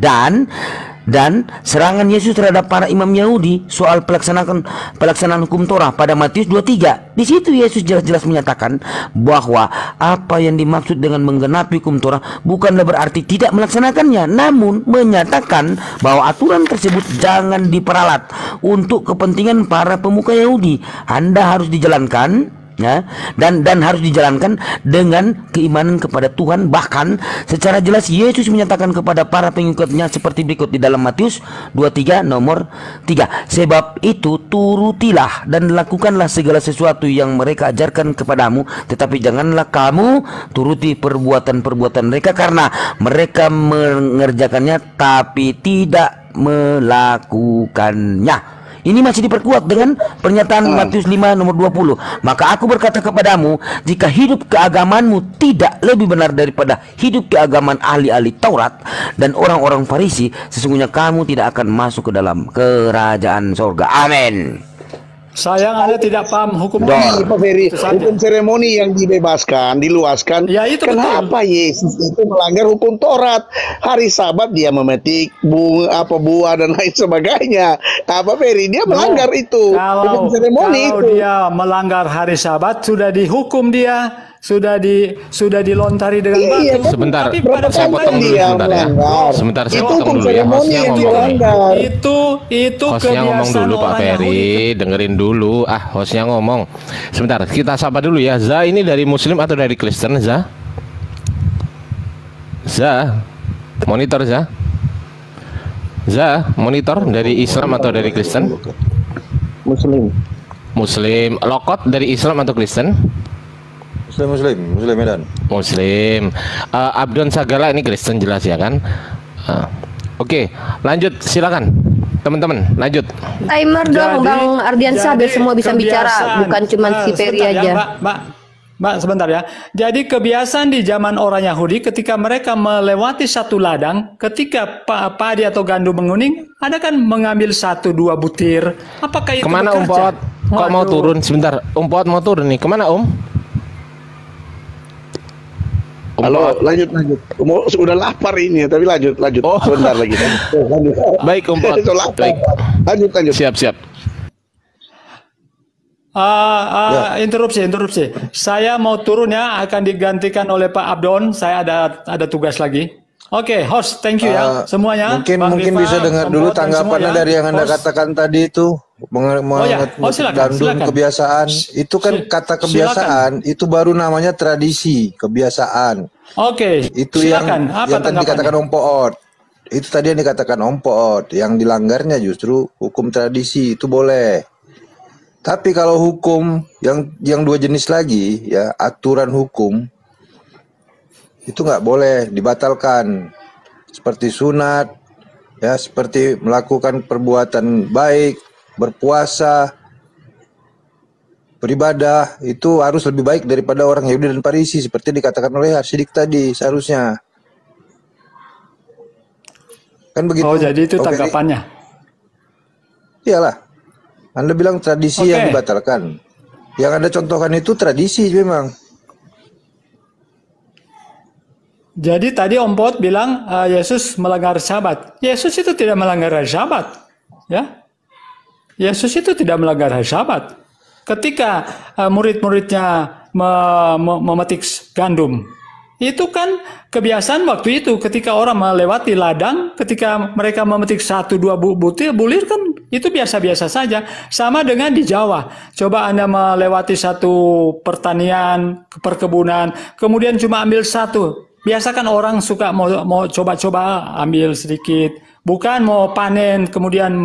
dan serangan Yesus terhadap para imam Yahudi soal pelaksanaan hukum Torah pada Matius 23. Di situ Yesus jelas-jelas menyatakan bahwa apa yang dimaksud dengan menggenapi hukum Torah bukanlah berarti tidak melaksanakannya, namun menyatakan bahwa aturan tersebut jangan diperalat untuk kepentingan para pemuka Yahudi. Anda harus dijalankan Ya, dan harus dijalankan dengan keimanan kepada Tuhan. Bahkan secara jelas Yesus menyatakan kepada para pengikutnya seperti berikut di dalam Matius 23 nomor 3. Sebab itu turutilah dan lakukanlah segala sesuatu yang mereka ajarkan kepadamu, tetapi janganlah kamu turuti perbuatan-perbuatan mereka, karena mereka mengerjakannya tapi tidak melakukannya. Ini masih diperkuat dengan pernyataan Matius 5 nomor 20. Maka aku berkata kepadamu, jika hidup keagamanmu tidak lebih benar daripada hidup keagaman ahli-ahli Taurat dan orang-orang Farisi, sesungguhnya kamu tidak akan masuk ke dalam kerajaan surga. Amin. Sayang Anda tidak paham hukum Pak Ferry, hukum seremoni yang dibebaskan, diluaskan. Ya, itu kenapa betul. Yesus itu melanggar hukum Taurat? Hari Sabat dia memetik buah dan lain sebagainya. Pak Ferry, dia melanggar itu. Hukum seremoni kalau dia melanggar hari Sabat, sudah dihukum dia. Sudah dilontari dengan batu. Sebentar, saya potong dulu sebentar ya. Sebentar, saya potong dulu ya. Hostnya ngomong. Itu hostnya ngomong dulu Pak Ferry, dengerin dulu. Hostnya ngomong. Sebentar, kita sapa dulu ya. Za ini dari Muslim atau dari Kristen, Za? Za, monitor Za. Za, monitor dari Islam atau dari Kristen? Muslim. Lokot dari Islam atau Kristen? Muslim Medan. Muslim. Abdon Sagala ini Kristen jelas ya kan? Oke, lanjut silakan teman-teman, lanjut. Timer dong Bang Ardiansyah biar semua bisa bicara, bukan cuma si Ferry aja. Mbak, sebentar ya. Jadi kebiasaan di zaman orang Yahudi ketika mereka melewati satu ladang, ketika padi atau gandum menguning, ada kan mengambil 1-2 butir. Apakah itu kemana bekerja? Om Pot? Kok mau turun sebentar? Om Pot mau turun nih. Kemana Om? Halo, lanjut. Udah lapar ini, tapi lanjut. Sebentar lagi. Baik, Om Pot. Baik. Lanjut. Siap. Interupsi. Saya mau turun ya, akan digantikan oleh Pak Abdon. Saya ada tugas lagi. Oke, host, thank you ya semuanya. Mungkin bisa dengar dulu tanggapannya dari yang Anda katakan tadi itu. Gandum kebiasaan itu kan kata kebiasaan itu baru namanya tradisi kebiasaan. Oke. Itu yang tadi dikatakan Om Poot. Itu tadi yang dikatakan Om Poot. Yang dilanggarnya justru hukum tradisi itu boleh. Tapi kalau hukum yang dua jenis lagi ya, aturan hukum itu nggak boleh dibatalkan. Seperti sunat ya, seperti melakukan perbuatan baik, berpuasa, beribadah, itu harus lebih baik daripada orang Yahudi dan Farisi seperti dikatakan oleh Arsidik tadi seharusnya. Kan begitu. Oh, jadi itu tanggapannya. Iyalah. Anda bilang tradisi yang dibatalkan. Yang Anda contohkan itu tradisi memang. Jadi tadi Om Pot bilang Yesus melanggar Sabat. Yesus itu tidak melanggar Sabat. Ya. Yesus itu tidak melanggar hari Sabat. Ketika murid-muridnya memetik gandum, itu kan kebiasaan waktu itu. Ketika orang melewati ladang, ketika mereka memetik 1-2 bulir kan itu biasa-biasa saja. Sama dengan di Jawa. Coba Anda melewati satu pertanian, perkebunan, kemudian cuma ambil 1. Biasa kan orang suka mau coba-coba ambil sedikit. Bukan mau panen kemudian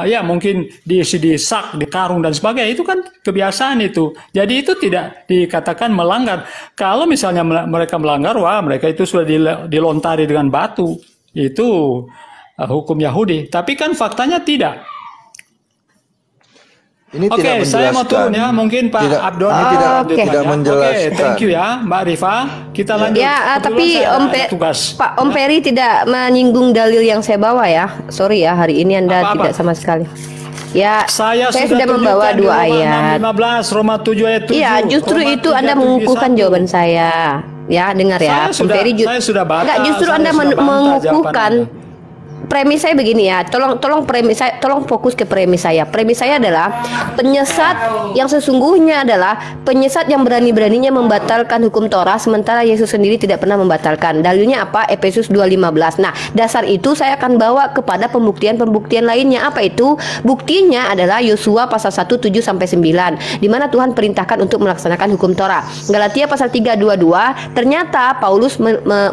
ya mungkin diisi di sak, di karung dan sebagainya. Itu kan kebiasaan itu. Jadi itu tidak dikatakan melanggar. Kalau misalnya mereka melanggar, wah mereka itu sudah dilontari dengan batu. Itu hukum Yahudi. Tapi kan faktanya tidak. Oke, saya mau turun ya. Mungkin Pak Abdon tidak menjelaskan. Oke, thank you ya Mbak Rifa. Kita lanjut. Ya, tapi Pak Om Ferry tidak menyinggung dalil yang saya bawa ya. Sorry ya, hari ini Anda tidak sama sekali. Ya, saya sudah membawa 2 ayat. 15 Roma 7 ayat 7. Iya, justru itu Anda mengukuhkan jawaban saya. Ya, dengar ya. Saya sudah baca. Enggak, justru Anda mengukuhkan. premis saya begini ya. Tolong fokus ke premis saya. Premis saya adalah penyesat yang sesungguhnya adalah penyesat yang berani-beraninya membatalkan hukum Torah, sementara Yesus sendiri tidak pernah membatalkan. Dalilnya apa? Efesus 2:15. Nah, dasar itu saya akan bawa kepada pembuktian-pembuktian lainnya. Apa itu? Buktinya adalah Yosua pasal 1 7-9, di mana Tuhan perintahkan untuk melaksanakan hukum Torah. Galatia pasal 3:22, ternyata Paulus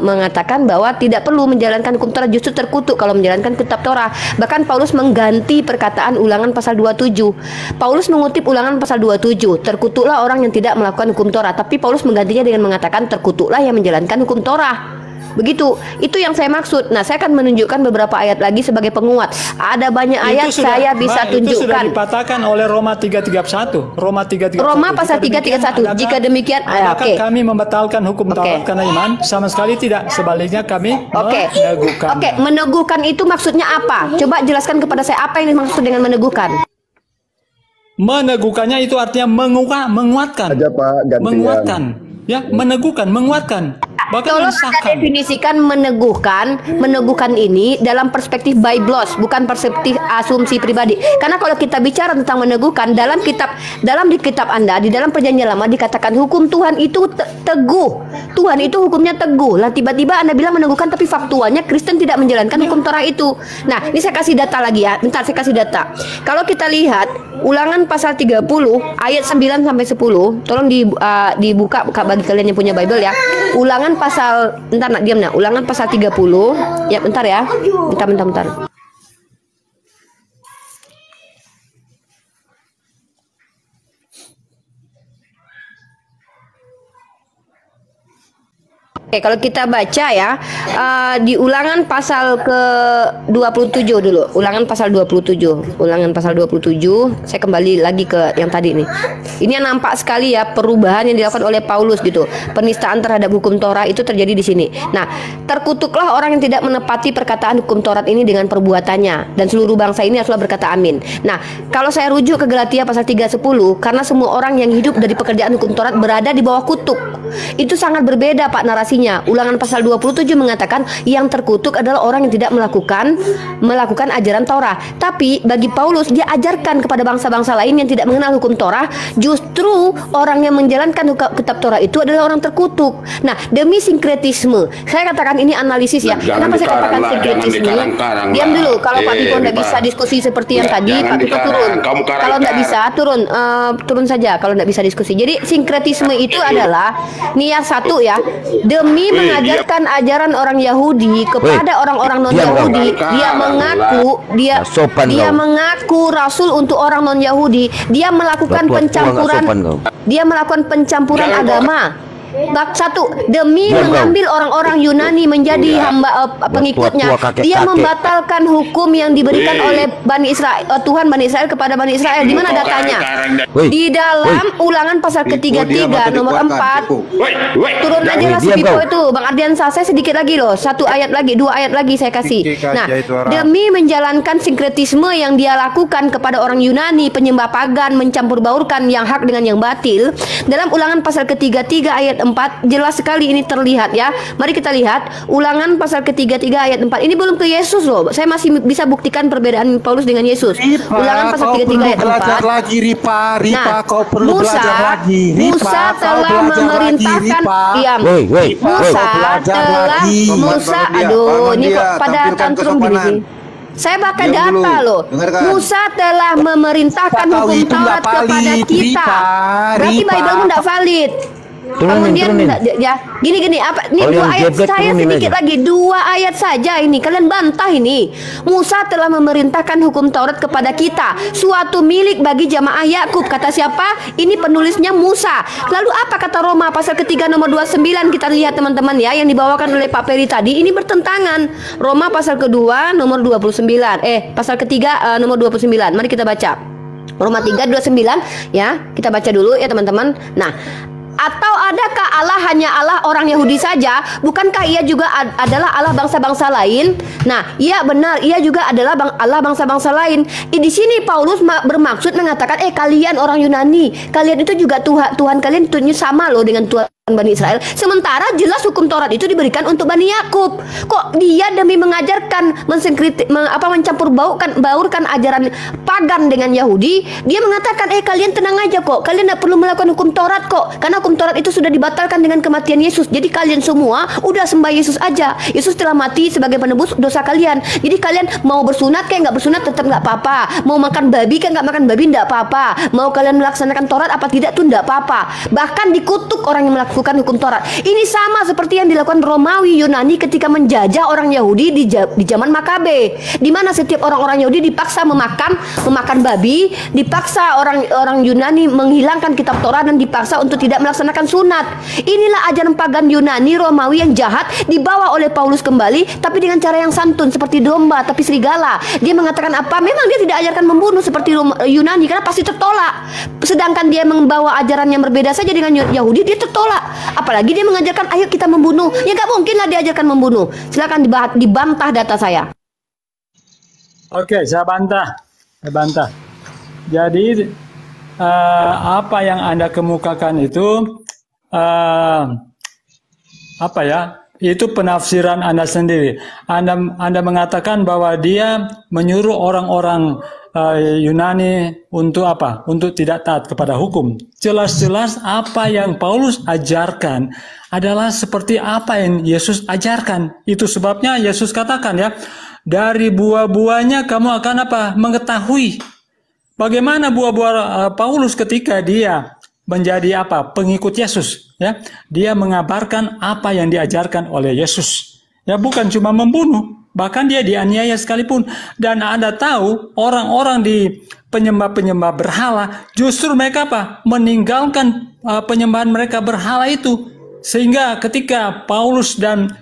mengatakan bahwa tidak perlu menjalankan hukum Torah, justru terkutuk kalau menjalankan kitab Torah. Bahkan Paulus mengganti perkataan Ulangan pasal 27. Paulus mengutip Ulangan pasal 27, terkutuklah orang yang tidak melakukan hukum Torah, tapi Paulus menggantinya dengan mengatakan terkutuklah yang menjalankan hukum Torah. Begitu, itu yang saya maksud. Nah, saya akan menunjukkan beberapa ayat lagi sebagai penguat. Ada banyak ayat saya bisa tunjukkan. Itu sudah dipatahkan oleh Roma 3:31. Roma pasal 3:31. Jika demikian, apakah kami membatalkan hukum Taurat karena iman? Sama sekali tidak. Sebaliknya kami meneguhkan. Meneguhkan itu maksudnya apa? Coba jelaskan kepada saya apa yang dimaksud dengan meneguhkan. Meneguhkannya itu artinya menguatkan. Aja, Pak, menguatkan. Ya, meneguhkan, menguatkan. Tolong Anda definisikan meneguhkan ini dalam perspektif Biblos, bukan perspektif asumsi pribadi. Karena kalau kita bicara tentang meneguhkan dalam di kitab Anda, di dalam Perjanjian Lama dikatakan hukum Tuhan itu teguh. Tuhan itu hukumnya teguh. Lah tiba-tiba Anda bilang meneguhkan, tapi faktualnya Kristen tidak menjalankan hukum Torah itu. Nah, ini saya kasih data lagi ya. Bentar, saya kasih data. Kalau kita lihat Ulangan pasal 30 ayat 9-10, tolong dibuka bagi kalian yang punya Bible ya. Ulangan pasal, bentar nak diam nak. Ulangan pasal 30. Ya, bentar ya. Bentar. Oke, kalau kita baca ya, di Ulangan pasal ke-27 dulu. Ulangan pasal 27. Ulangan pasal 27. Saya kembali lagi ke yang tadi nih. Ini yang nampak sekali ya perubahan yang dilakukan oleh Paulus gitu. Penistaan terhadap hukum Torah itu terjadi di sini. Nah, terkutuklah orang yang tidak menepati perkataan hukum Taurat ini dengan perbuatannya, dan seluruh bangsa ini haruslah berkata amin. Nah, kalau saya rujuk ke Galatia pasal 3:10, karena semua orang yang hidup dari pekerjaan hukum Taurat berada di bawah kutuk. Itu sangat berbeda Pak narasinya. Ulangan pasal 27 mengatakan yang terkutuk adalah orang yang tidak melakukan ajaran Torah. Tapi bagi Paulus, dia ajarkan kepada bangsa-bangsa lain yang tidak mengenal hukum Torah, justru orang yang menjalankan kitab Torah itu adalah orang terkutuk. Nah, demi sinkretisme, saya katakan ini analisis ya. Kenapa saya katakan sinkretisme? Diam dulu. Kalau Pak Tito tidak bisa diskusi seperti yang tadi, Pak Tito turun. Kalau tidak bisa, turun saja kalau tidak bisa diskusi. Jadi sinkretisme itu adalah niat satu ya, demi mengajarkan ajaran orang Yahudi kepada orang-orang non-Yahudi. Dia mengaku rasul untuk orang non-Yahudi. Dia melakukan pencampuran agama. Bab 1, demi mengambil orang-orang Yunani menjadi hamba pengikutnya. Dia membatalkan hukum yang diberikan oleh Tuhan Bani Israel kepada Bani Israel. Di mana datanya? Di dalam Ulangan pasal ke-33 nomor 4. Turun aja lah si Pipo itu, Bang Ardiansa. Saya sedikit lagi loh, 1 ayat lagi, 2 ayat lagi saya kasih. Nah, demi menjalankan sinkretisme yang dia lakukan kepada orang Yunani, penyembah pagan, mencampur baurkan yang hak dengan yang batil. Dalam Ulangan pasal ke-33 ayat 4 jelas sekali ini terlihat ya. Mari kita lihat Ulangan pasal ke-33 ayat 4. Ini belum ke Yesus loh. Saya masih bisa buktikan perbedaan Paulus dengan Yesus. Ulangan pasal 33 ayat 4. Lagi, Ripa, kau perlu belajar lagi. Musa telah memerintahkan diam. Musa aduh, ini kok pada tantrum gini sih. Saya pakai data loh. Musa telah memerintahkan hukum Taurat kepada kita. Berarti Bible pun tidak valid. Kemudian ya gini apa ini 2 ayat saya sedikit lagi, 2 ayat saja ini kalian bantah ini. Musa telah memerintahkan hukum Taurat kepada kita, suatu milik bagi jamaah Yakub. Kata siapa? Ini penulisnya Musa. Lalu apa kata Roma pasal ke-3 nomor 29? Kita lihat teman-teman ya, yang dibawakan oleh Pak Peri tadi ini bertentangan. Roma pasal ke-2 nomor 29. Pasal ke-3 nomor 29. Mari kita baca. Roma 3:29 ya. Kita baca dulu ya teman-teman. Nah, atau adakah Allah hanya Allah orang Yahudi saja? Bukankah ia juga adalah Allah bangsa-bangsa lain? Nah, iya benar, ia juga adalah Allah bangsa-bangsa lain. Di sini Paulus bermaksud mengatakan, kalian orang Yunani, kalian itu juga Tuhan kalian itu sama loh dengan Tuhan Bani Israel, sementara jelas hukum Taurat itu diberikan untuk Bani Yakub. Kok dia demi mengajarkan mencampur baurkan ajaran pagan dengan Yahudi, dia mengatakan kalian tenang aja kok, kalian tidak perlu melakukan hukum Taurat kok, karena hukum Taurat itu sudah dibatalkan dengan kematian Yesus. Jadi kalian semua udah sembah Yesus aja. Yesus telah mati sebagai penebus dosa kalian. Jadi kalian mau bersunat kayak nggak bersunat tetap nggak apa-apa, mau makan babi kayak nggak makan babi nggak apa-apa, mau kalian melaksanakan Taurat apa tidak tuh nggak apa-apa. Bahkan dikutuk orang yang melakukan hukum Taurat. Ini sama seperti yang dilakukan Romawi Yunani ketika menjajah orang Yahudi di zaman Makabe, di mana setiap orang-orang Yahudi dipaksa memakan babi, dipaksa orang Yunani menghilangkan kitab Taurat dan dipaksa untuk tidak melaksanakan sunat. Inilah ajaran pagan Yunani Romawi yang jahat dibawa oleh Paulus kembali, tapi dengan cara yang santun seperti domba tapi serigala. Dia mengatakan apa? Memang dia tidak ajarkan membunuh seperti Yunani karena pasti tertolak. Sedangkan dia membawa ajaran yang berbeda saja dengan Yahudi, dia tertolak. Apalagi dia mengajarkan ayo kita membunuh. Ya nggak mungkin lah diajarkan membunuh. Silakan dibantah data saya. Oke, saya bantah. Jadi apa yang Anda kemukakan itu itu penafsiran Anda sendiri. Anda mengatakan bahwa dia menyuruh orang-orang Yunani untuk apa? Untuk tidak taat kepada hukum. Jelas-jelas apa yang Paulus ajarkan adalah seperti apa yang Yesus ajarkan. Itu sebabnya Yesus katakan ya, dari buah-buahnya kamu akan apa? Mengetahui. Bagaimana buah-buah Paulus ketika dia menjadi apa? Pengikut Yesus, ya. Dia mengabarkan apa yang diajarkan oleh Yesus. Ya, bukan cuma membunuh, bahkan dia dianiaya sekalipun. Dan Anda tahu orang-orang di penyembah-penyembah berhala justru mereka apa? Meninggalkan penyembahan mereka berhala itu. Sehingga ketika Paulus dan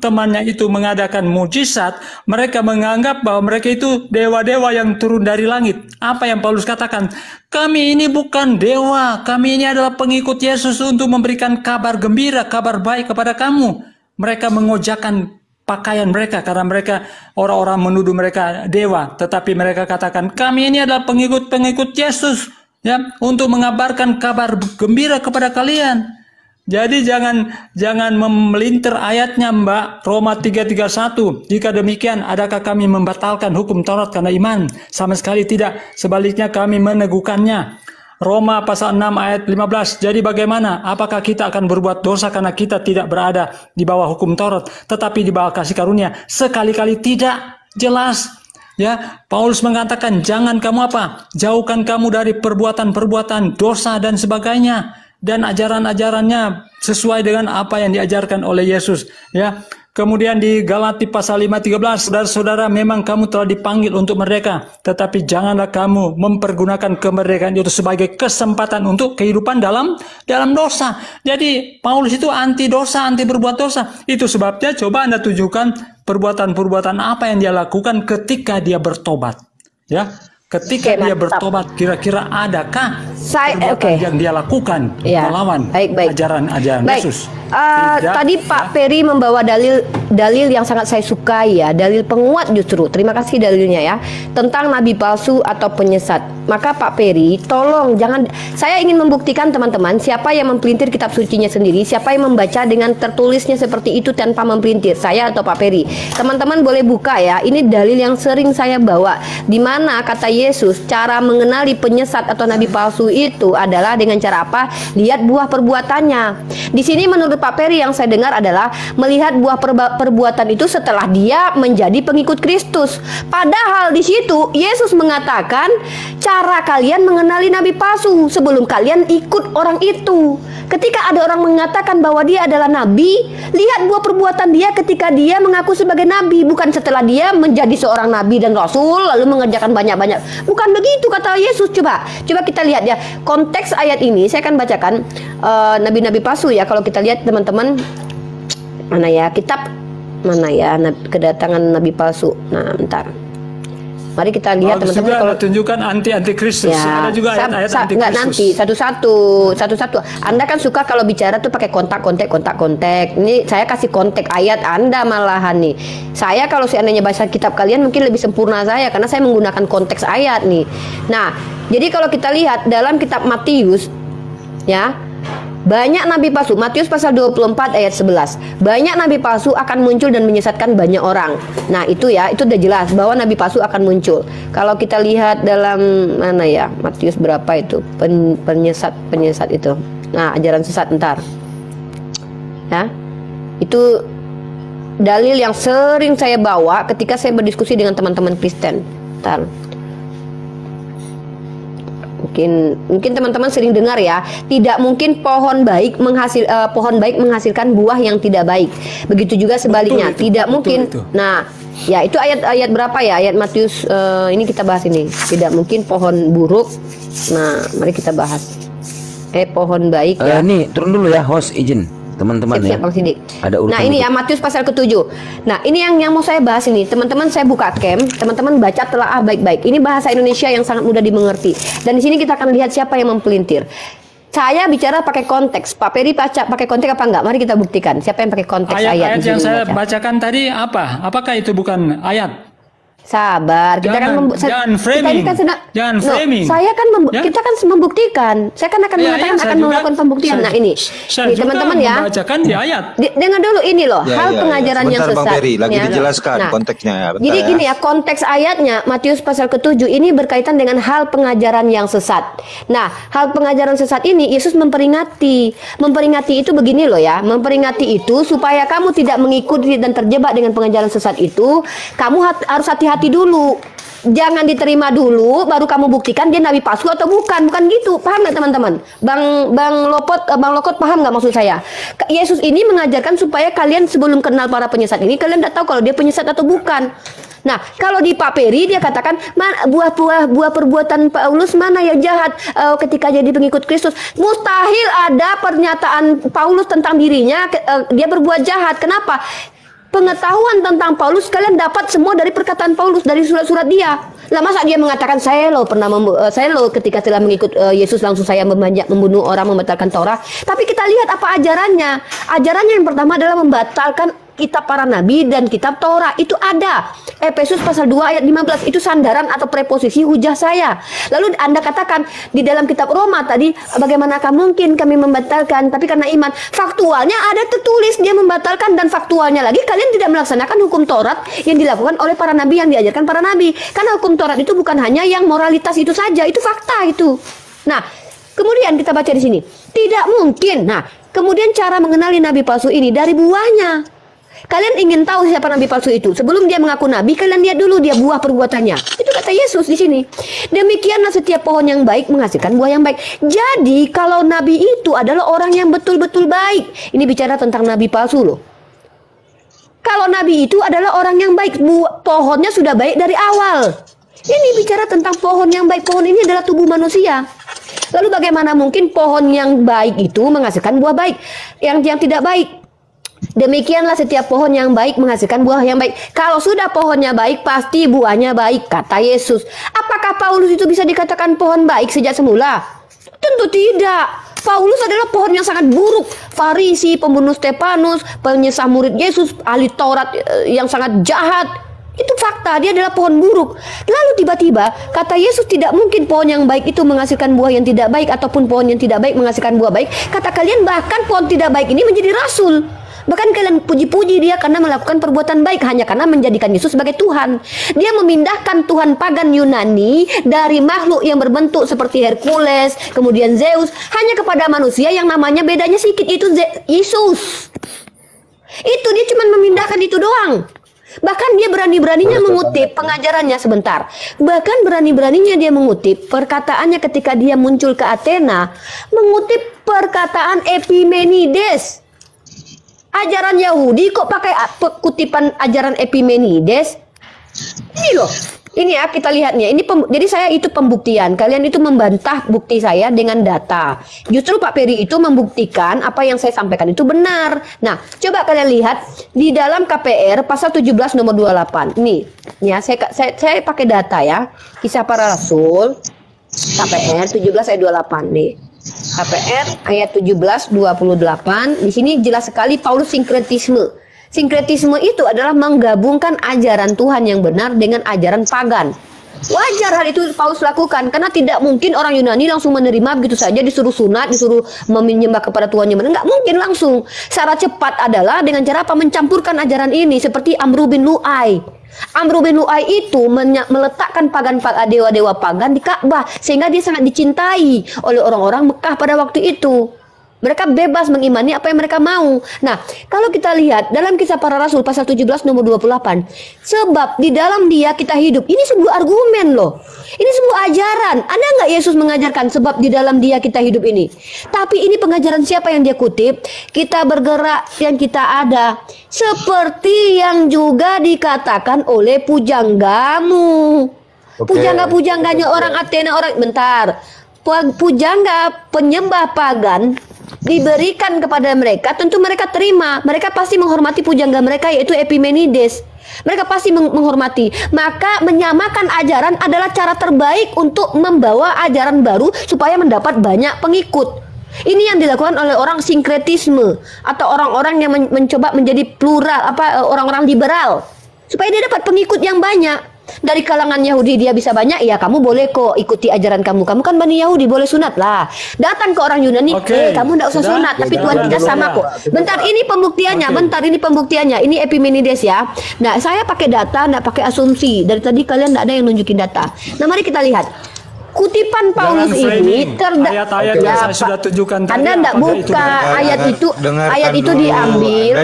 temannya itu mengadakan mujizat, mereka menganggap bahwa mereka itu dewa-dewa yang turun dari langit. Apa yang Paulus katakan? Kami ini bukan dewa, kami ini adalah pengikut Yesus untuk memberikan kabar gembira, kabar baik kepada kamu. Mereka mengojakkan pakaian mereka karena mereka orang-orang menuduh mereka dewa, tetapi mereka katakan kami ini adalah pengikut-pengikut Yesus ya, untuk mengabarkan kabar gembira kepada kalian. Jadi jangan memelintir ayatnya, Mbak. Roma 3:31. Jika demikian, adakah kami membatalkan hukum Taurat karena iman? Sama sekali tidak. Sebaliknya kami meneguhkannya. Roma pasal 6 ayat 15. Jadi bagaimana? Apakah kita akan berbuat dosa karena kita tidak berada di bawah hukum Taurat, tetapi di bawah kasih karunia? Sekali-kali tidak. Jelas. Ya, Paulus mengatakan jangan kamu apa? Jauhkan kamu dari perbuatan-perbuatan dosa dan sebagainya. Dan ajaran-ajarannya sesuai dengan apa yang diajarkan oleh Yesus. Ya, kemudian di Galati pasal 5:13, saudara-saudara, memang kamu telah dipanggil untuk merdeka, tetapi janganlah kamu mempergunakan kemerdekaan itu sebagai kesempatan untuk kehidupan dalam dosa. Jadi Paulus itu anti dosa, anti berbuat dosa. Itu sebabnya coba Anda tunjukkan perbuatan-perbuatan apa yang dia lakukan ketika dia bertobat. Ya. Ketika dia bertobat, kira-kira adakah yang dia lakukan melawan ajaran Yesus? Tadi Pak Peri membawa dalil yang sangat saya sukai ya, dalil penguat justru. Terima kasih dalilnya ya, tentang nabi palsu atau penyesat. Maka Pak Peri, tolong jangan, saya ingin membuktikan teman-teman siapa yang mempelintir kitab sucinya sendiri, siapa yang membaca dengan tertulisnya seperti itu tanpa mempelintir, saya atau Pak Peri. Teman-teman boleh buka ya, ini dalil yang sering saya bawa, di mana kata Yesus cara mengenali penyesat atau nabi palsu itu adalah dengan cara apa? Lihat buah perbuatannya. Di sini menurut Pak Peri yang saya dengar adalah melihat buah perbuatan itu setelah dia menjadi pengikut Kristus. Padahal di situ Yesus mengatakan cara kalian mengenali nabi palsu sebelum kalian ikut orang itu. Ketika ada orang mengatakan bahwa dia adalah nabi, lihat buah perbuatan dia ketika dia mengaku sebagai nabi, bukan setelah dia menjadi seorang nabi dan rasul lalu mengerjakan banyak-banyak. Bukan begitu kata Yesus. Coba kita lihat ya konteks ayat ini. Saya akan bacakan nabi-nabi palsu ya. Kalau kita lihat teman-teman, mana ya kitab mana ya kedatangan nabi palsu. Nah, bentar. Mari kita lihat teman-teman, kalau tunjukkan anti-Kristus. Ya, ada juga ayat-ayat anti-Kristus. Enggak, nanti satu-satu. Anda kan suka kalau bicara tuh pakai kontak. Ini saya kasih konteks ayat Anda malahan nih. Saya kalau seandainya bahasa kitab kalian mungkin lebih sempurna saya karena saya menggunakan konteks ayat nih. Nah, jadi kalau kita lihat dalam kitab Matius ya, Banyak nabi palsu, Matius pasal 24 ayat 11. Banyak nabi palsu akan muncul dan menyesatkan banyak orang. Nah, itu ya, itu udah jelas bahwa nabi palsu akan muncul. Kalau kita lihat dalam mana ya? Matius berapa itu? Penyesat itu. Nah, ajaran sesat ntar. Ya. Itu dalil yang sering saya bawa ketika saya berdiskusi dengan teman-teman Kristen. Ntar. Mungkin teman-teman sering dengar ya, tidak mungkin pohon baik menghasilkan buah yang tidak baik. Begitu juga sebaliknya, tidak mungkin. Nah, ya itu ayat berapa ya? Ayat Matius ini kita bahas ini. Tidak mungkin pohon buruk. Nah, mari kita bahas. Pohon baik ya. Nih, turun dulu ya, host izin. Teman-teman ya. Ada urutan. Nah, ini ya Matius pasal ke-7. Nah, ini yang mau saya bahas ini. Teman-teman, saya buka camp, teman-teman baca telaah baik-baik. Ini bahasa Indonesia yang sangat mudah dimengerti. Dan di sini kita akan lihat siapa yang mempelintir. Saya bicara pakai konteks. Pak Peri baca pakai konteks apa enggak? Mari kita buktikan. Siapa yang pakai konteks ayat? Ayat yang saya bacakan tadi apa? Apakah itu bukan ayat? Sabar, kita jangan framing. Jangan framing. Saya kan kita kan membuktikan. Saya kan akan mengatakan akan melakukan pembuktian. Nah, ini teman-teman ya. Bacakan di ayat. Dengar dulu ini loh, hal pengajaran yang sesat. Bang Ferry, lagi dijelaskan konteksnya ya. Jadi gini ya, konteks ayatnya Matius pasal ke-7 ini berkaitan dengan hal pengajaran yang sesat. Nah, hal pengajaran sesat ini Yesus memperingati. Memperingati itu begini loh ya. Memperingati itu supaya kamu tidak mengikuti dan terjebak dengan pengajaran sesat itu. Kamu harus hati-hati dulu, jangan diterima dulu baru kamu buktikan dia nabi palsu atau bukan gitu. Paham nggak teman-teman? Bang Lokot paham nggak maksud saya? Yesus ini mengajarkan supaya kalian sebelum kenal para penyesat ini, kalian tidak tahu kalau dia penyesat atau bukan. Nah, kalau di Pak Peri dia katakan buah perbuatan Paulus mana yang jahat ketika jadi pengikut Kristus. Mustahil ada pernyataan Paulus tentang dirinya dia berbuat jahat. Kenapa? Pengetahuan tentang Paulus kalian dapat semua dari perkataan Paulus, dari surat-surat dia. Lah masa dia mengatakan saya ketika telah mengikut Yesus langsung saya membunuh orang, membatalkan Taurat. Tapi kita lihat apa ajarannya. Ajarannya yang pertama adalah membatalkan kitab para nabi dan kitab Taurat. Itu ada. Efesus pasal 2 ayat 15 itu sandaran atau preposisi hujah saya. Lalu Anda katakan di dalam kitab Roma tadi, bagaimanakah mungkin kami membatalkan tapi karena iman. Faktualnya ada tertulis dia membatalkan, dan faktualnya lagi kalian tidak melaksanakan hukum Taurat yang dilakukan oleh para nabi, yang diajarkan para nabi. Karena hukum Taurat itu bukan hanya yang moralitas itu saja, itu fakta itu. Nah, kemudian kita baca di sini. Tidak mungkin. Nah, kemudian cara mengenali nabi palsu ini dari buahnya. Kalian ingin tahu siapa nabi palsu itu? Sebelum dia mengaku nabi, kalian lihat dulu dia buah perbuatannya. Itu kata Yesus di sini. Demikianlah setiap pohon yang baik menghasilkan buah yang baik. Jadi kalau nabi itu adalah orang yang betul-betul baik. Ini bicara tentang nabi palsu loh. Kalau nabi itu adalah orang yang baik, pohonnya sudah baik dari awal. Ini bicara tentang pohon yang baik. Pohon ini adalah tubuh manusia. Lalu bagaimana mungkin pohon yang baik itu menghasilkan buah baik, yang tidak baik? Demikianlah setiap pohon yang baik menghasilkan buah yang baik. Kalau sudah pohonnya baik, pasti buahnya baik, kata Yesus. Apakah Paulus itu bisa dikatakan pohon baik sejak semula? Tentu tidak. Paulus adalah pohon yang sangat buruk. Farisi, pembunuh Stefanus, penyesah murid Yesus, ahli Taurat yang sangat jahat. Itu fakta, dia adalah pohon buruk. Lalu tiba-tiba kata Yesus tidak mungkin pohon yang baik itu menghasilkan buah yang tidak baik, ataupun pohon yang tidak baik menghasilkan buah baik. Kata kalian bahkan pohon tidak baik ini menjadi rasul. Bahkan kalian puji-puji dia karena melakukan perbuatan baik hanya karena menjadikan Yesus sebagai Tuhan. Dia memindahkan Tuhan pagan Yunani dari makhluk yang berbentuk seperti Hercules, kemudian Zeus, hanya kepada manusia yang namanya bedanya sedikit, itu Yesus. Itu dia cuma memindahkan itu doang. Bahkan dia berani-beraninya mengutip pengajarannya sebentar. Bahkan berani-beraninya dia mengutip perkataannya ketika dia muncul ke Athena, mengutip perkataan Epimenides. Ajaran Yahudi kok pakai kutipan ajaran Epimenides? Ini loh. Ini ya kita lihatnya. Jadi saya itu pembuktian. Kalian itu membantah bukti saya dengan data. Justru Pak Peri itu membuktikan apa yang saya sampaikan itu benar. Nah, coba kalian lihat di dalam KPR pasal 17 nomor 28. Nih, ya saya pakai data ya. Kisah Para Rasul KPR 17 ayat 28 nih. KPR ayat 17 28. Di sini jelas sekali Paulus sinkretisme. Sinkretisme itu adalah menggabungkan ajaran Tuhan yang benar dengan ajaran pagan. Wajar hal itu Paulus lakukan, karena tidak mungkin orang Yunani langsung menerima begitu saja, disuruh sunat, disuruh menyembah kepada Tuhannya. Nggak mungkin langsung. Cara cepat adalah dengan cara apa? Mencampurkan ajaran ini, seperti Amru bin Lu'ai. Amru bin Lu'ai itu meletakkan dewa-dewa pagan di Ka'bah, sehingga dia sangat dicintai oleh orang-orang Mekah pada waktu itu. Mereka bebas mengimani apa yang mereka mau. Nah, kalau kita lihat dalam Kisah Para Rasul pasal 17 nomor 28, sebab di dalam Dia kita hidup. Ini sebuah argumen loh. Ini sebuah ajaran. Ada nggak Yesus mengajarkan sebab di dalam Dia kita hidup ini? Tapi ini pengajaran siapa yang dia kutip? Kita bergerak yang kita ada. Seperti yang juga dikatakan oleh pujanggamu. Pujangga-pujangganya orang Athena, pujangga penyembah pagan diberikan kepada mereka, tentu mereka terima. Mereka pasti menghormati pujangga mereka, yaitu Epimenides. Mereka pasti menghormati. Maka menyamakan ajaran adalah cara terbaik untuk membawa ajaran baru supaya mendapat banyak pengikut. Ini yang dilakukan oleh orang sinkretisme atau orang-orang yang mencoba menjadi plural, orang-orang liberal, supaya dia dapat pengikut yang banyak. Dari kalangan Yahudi dia bisa banyak, ya kamu boleh kok ikuti ajaran kamu. Kamu kan Bani Yahudi, boleh sunat lah. Datang ke orang Yunani, kamu nggak usah sunat, tapi Tuhan kita sama kok. Bentar, ini pembuktiannya. Ini Epimenides ya. Nah, saya pakai data, nggak pakai asumsi. Dari tadi kalian nggak ada yang nunjukin data. Nah, mari kita lihat. Kutipan Paulus ini ayat-ayat yang saya sudah tunjukkan tadi. Anda tidak buka ayat itu diambil,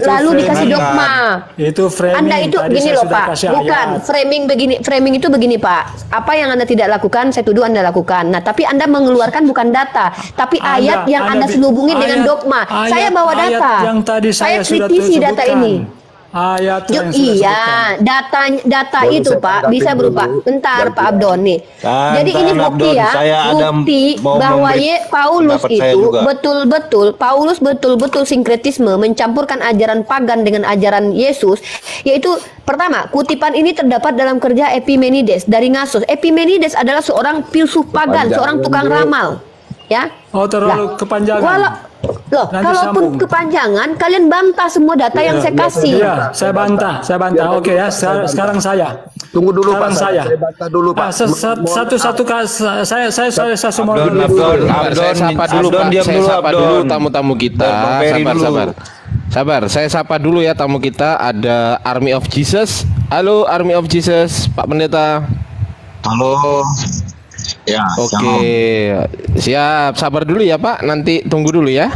lalu dikasih dogma. Itu framing. Anda itu gini loh Pak, bukan framing begini. Framing itu begini Pak. Apa yang Anda tidak lakukan, saya tuduh Anda lakukan. Nah, tapi Anda mengeluarkan bukan data, tapi ayat yang Anda selubungi dengan dogma. Saya bawa data. Saya kritisi data ini. Ayat yang iya, data itu Pak bisa berupa. Bentar Pak Abdon nih. Jadi ini bukti ya, bukti bahwa Paulus itu Paulus betul-betul sinkretisme, mencampurkan ajaran pagan dengan ajaran Yesus. Yaitu pertama, kutipan ini terdapat dalam kerja Epimenides dari Nasos. Epimenides adalah seorang filsuf pagan, seorang tukang ramal. Ya. Oh, terlalu kepanjangan. Kalaupun kepanjangan, kalian bantah semua data yang saya kasih. Iya, saya bantah. Oke ya, sekarang saya. Tunggu dulu Pak. Saya bantah dulu Pak. Satu-satu saya semua dulu. Saya sapa dulu tamu-tamu kita. Sabar, saya sapa dulu ya tamu kita. Ada Army of Jesus. Halo Army of Jesus, Pak Pendeta. Halo. Ya, oke, siap. Sabar dulu ya Pak, nanti tunggu dulu ya.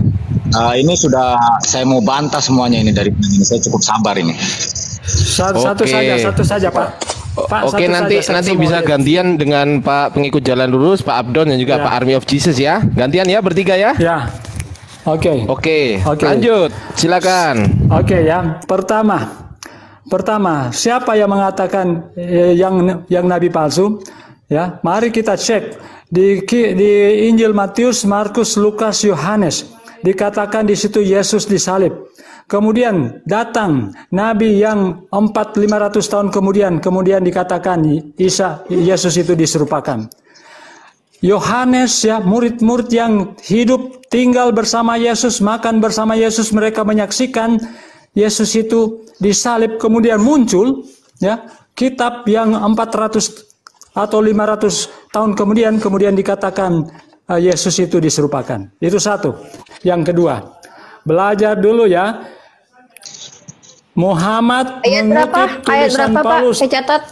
Ini sudah saya mau bantah semuanya ini dari ini. Saya cukup sabar ini. Satu saja Pak. Oke, nanti bisa gantian dengan Pak pengikut jalan lurus, Pak Abdon dan juga Pak Army of Jesus ya. Gantian ya bertiga ya. Ya. Oke, lanjut. Silakan. Oke ya. Pertama, siapa yang mengatakan yang nabi palsu? Ya, mari kita cek di Injil Matius, Markus, Lukas, Yohanes. Dikatakan di situ Yesus disalib. Kemudian datang nabi yang 400-500 tahun kemudian dikatakan Yesus itu diserupakan. Yohanes ya, murid-murid yang hidup tinggal bersama Yesus, makan bersama Yesus, mereka menyaksikan Yesus itu disalib. Kemudian muncul ya kitab yang 400 atau 500 tahun kemudian dikatakan Yesus itu diserupakan. Itu satu. Yang kedua, belajar dulu ya. Muhammad mengutip tulisan Paulus. Saya catat.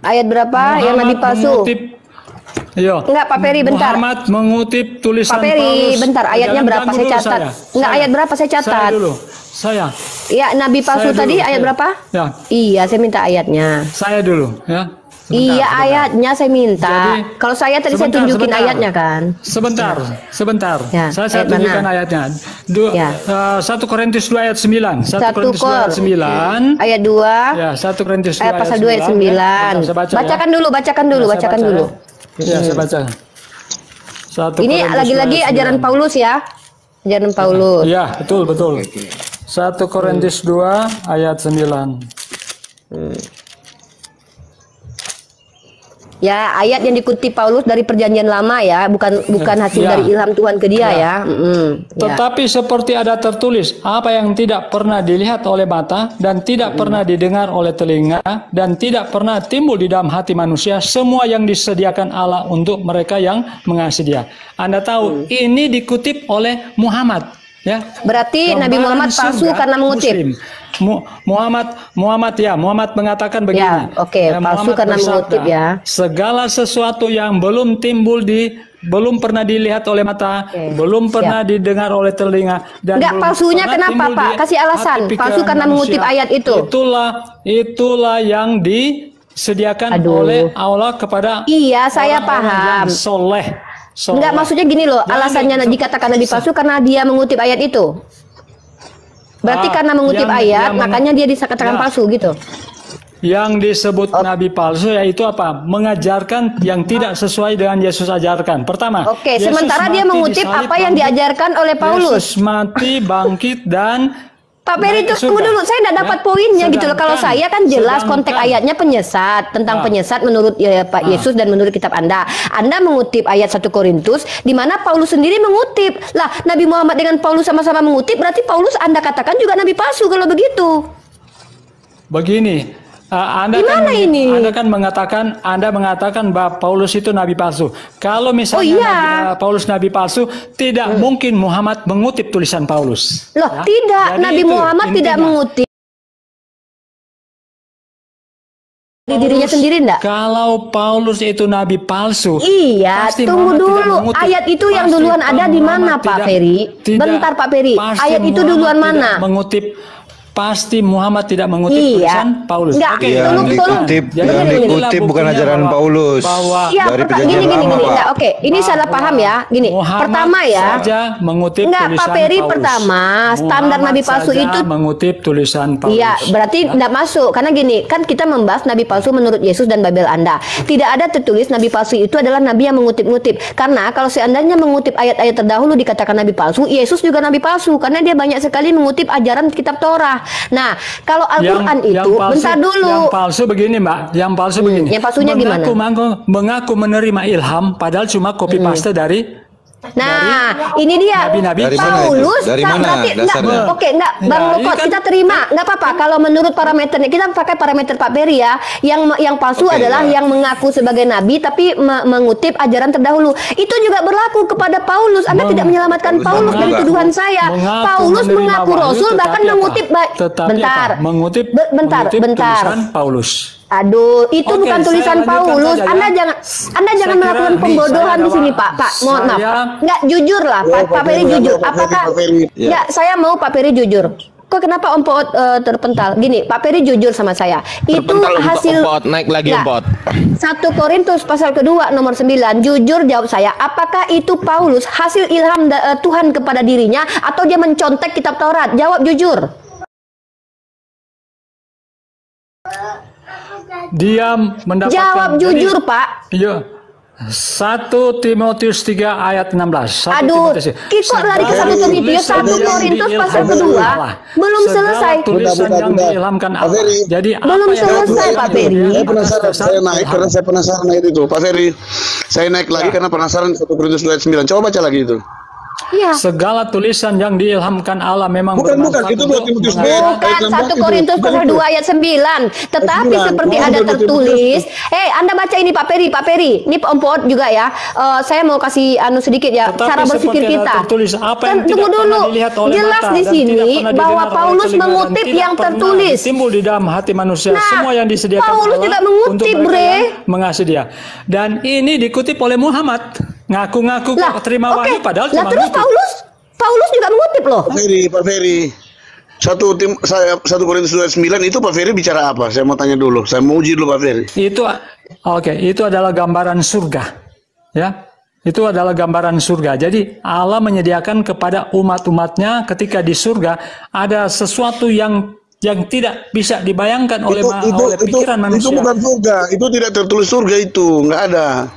Ayat berapa yang nabi palsu? Enggak, Pak Peri, bentar. Muhammad mengutip tulisan Pak Peri, Paulus. bentar. Ayatnya berapa saya catat? Enggak, ayat berapa saya catat? Saya. Ya, nabi palsu tadi ayat berapa? Ya. Iya, saya minta ayatnya. Saya dulu ya. Sebentar. Ayatnya saya minta. Kalau saya tadi saya tunjukin ayatnya kan. Sebentar. Ya, Saya tunjukkan ayatnya. 1 Korintus 2 ayat 9. 1 Korintus 2 ayat 9. Ayat 2. Ya, 1 Korintus 2 pasal 2 ayat 9. Bacakan dulu. Ya, saya baca. Ini lagi-lagi ajaran Paulus ya. Ajaran Paulus. Ya, betul. 1 Korintus 2 ayat 9. Ya, ayat yang dikutip Paulus dari Perjanjian Lama ya, bukan hasil dari ilham Tuhan ke dia ya. Tetapi seperti ada tertulis, apa yang tidak pernah dilihat oleh mata dan tidak pernah didengar oleh telinga dan tidak pernah timbul di dalam hati manusia, semua yang disediakan Allah untuk mereka yang mengasihi Dia. Anda tahu, ini dikutip oleh Muhammad, ya. Berarti Nabi Muhammad palsu karena mengutip. Muhammad mengatakan begini. Palsu karena mengutip ya. Segala sesuatu yang belum belum pernah dilihat oleh mata, belum pernah didengar oleh telinga, dan palsunya kenapa Pak? Kasih alasan. Palsu karena mengutip ayat itu. Itulah yang disediakan oleh Allah kepada saya paham. Yang soleh. Enggak, maksudnya gini loh, alasannya dikatakan Nabi palsu karena dia mengutip ayat itu. Berarti karena mengutip ayat, makanya dia dikatakan palsu gitu. Yang disebut Nabi palsu yaitu apa? Mengajarkan yang tidak sesuai dengan Yesus ajarkan. Pertama. Sementara dia mengutip apa yang diajarkan oleh Paulus. Yesus mati, bangkit, dan Pak Peri, tunggu dulu, saya tidak dapat poinnya gitu loh. Kalau saya kan jelas konteks ayatnya penyesat, tentang penyesat menurut Pak Yesus dan menurut kitab Anda. Anda mengutip ayat 1 Korintus, di mana Paulus sendiri mengutip. Lah, Nabi Muhammad dengan Paulus sama-sama mengutip, berarti Paulus Anda katakan juga Nabi palsu kalau begitu. Begini. Anda kan mengatakan bahwa Paulus itu nabi palsu. Kalau misalnya Paulus nabi palsu, tidak mungkin Muhammad mengutip tulisan Paulus. Loh, tidak. Jadi Nabi Muhammad tidak mengutip di dirinya sendiri enggak? Kalau Paulus itu nabi palsu, tunggu dulu. Ayat itu yang duluan ada di mana, Pak Peri? Bentar, Pak Peri. Ayat itu duluan mana? Mengutip. Pasti Muhammad tidak mengutip tulisan Paulus. Yang dikutip bukan ajaran Paulus. Dari Perjanjian Lama, Pak. Ini salah paham ya. Gini, pertama ya. Mengutip tulisan Pak Peri, Paulus. Pertama, standar Nabi palsu itu mengutip tulisan Paulus. Iya, berarti tidak masuk. Karena gini, kan kita membahas Nabi palsu menurut Yesus dan Babel Anda. Tidak ada tertulis Nabi palsu itu adalah Nabi yang mengutip-ngutip. Karena kalau seandainya mengutip ayat-ayat terdahulu dikatakan Nabi palsu, Yesus juga Nabi palsu. Karena dia banyak sekali mengutip ajaran kitab Torah. Nah, kalau Al-Quran itu, bentar dulu. Yang palsu begini, Mbak. Yang palsu begini. Yang palsunya gimana? Mengaku menerima ilham, padahal cuma copy paste dari. Ini dia. Dari Paulus. Dari mana dasarnya? Bang Lokot, kita terima. Nggak apa-apa. Kalau menurut parameternya, kita pakai parameter Pak Peri ya. Yang palsu adalah yang mengaku sebagai nabi, tapi mengutip ajaran terdahulu. Itu juga berlaku kepada Paulus. Anda tidak menyelamatkan Paulus dari tuduhan saya. Paulus mengaku rasul, bahkan mengutip. Bentar. Tulisan Paulus. Aduh, itu bukan tulisan Paulus. Anda jangan melakukan pembodohan di sini, Pak. Mohon maaf. Enggak jujur lah, Pak Peri jujur. Apakah enggak, saya mau Pak Peri jujur. Kok kenapa Om Poot terpental? Gini, Pak Peri jujur sama saya. Itu hasil naik lagi Om Poot. 1 Korintus pasal kedua nomor 9. Jujur jawab saya, apakah itu Paulus hasil ilham Tuhan kepada dirinya atau dia mencontek kitab Taurat? Jawab jujur. Dia mendapatkan. Jawab jujur, Pak. Iya. 1 Timotius 3 ayat 16. Aduh, kok lari ke 1 Timotius 1 Korintus pasal kedua. Belum selesai. Tulisan yang diilhamkan Allah. Jadi belum selesai, Pak Peri. Saya penasaran, saya naik karena saya penasaran itu. Pak Ferry, saya naik lagi karena penasaran 1 Korintus ayat 9. Coba baca lagi itu. Ya. Segala tulisan yang diilhamkan Allah memang bukan itu Timotius bukan 1 Korintus pasal 2 ayat 9. Tetapi seperti ada tertulis. Anda baca ini Pak Peri. Ini Om Poot juga ya. Saya mau kasih sedikit ya. Cara berpikir kita. Tunggu dulu. Jelas di sini bahwa Paulus mengutip yang tertulis. Timbul di dalam hati manusia semua yang disediakan Paulus juga mengutip, mengasihi Dia. Dan ini dikutip oleh Muhammad. Ngaku-ngaku terima wahyu padahal cuma terus Paulus juga mengutip loh. Pak Ferry. 1 Korintus 9 itu Pak Ferry bicara apa? Saya mau tanya dulu. Saya mau uji dulu Pak Ferry. Itu adalah gambaran surga. Ya. Itu adalah gambaran surga. Jadi Allah menyediakan kepada umat-umatnya ketika di surga ada sesuatu yang tidak bisa dibayangkan oleh pikiran manusia. Itu bukan surga. Itu tidak tertulis surga itu. Nggak ada.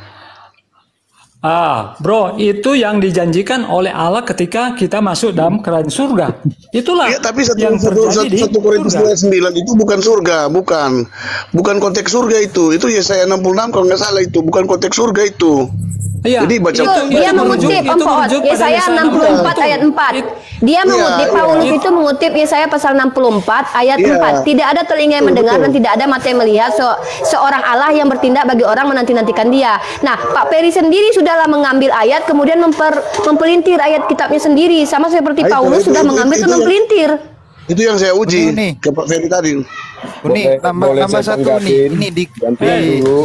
Bro, itu yang dijanjikan oleh Allah ketika kita masuk dalam kerajaan surga. Itulah tapi yang terjadi di 1 Korintus 9 itu bukan surga, bukan konteks surga itu. Itu Yesaya 66 kalau nggak salah itu, bukan konteks surga itu. Iya. Jadi baca dia mengutip Yesaya 64 ayat 4. Dia mengutip Paulus itu mengutip Yesaya pasal 64 ayat 4. Tidak ada telinga yang mendengar dan tidak ada mata yang melihat seorang Allah yang bertindak bagi orang menanti-nantikan dia. Nah, Pak Peri sendiri sudahlah mengambil ayat kemudian mempelintir ayat kitabnya sendiri sama seperti Paulus sudah mengambil dan mempelintir. Itu yang saya uji ke Pak Ferry tadi. Ini tambah satu nih. Ini di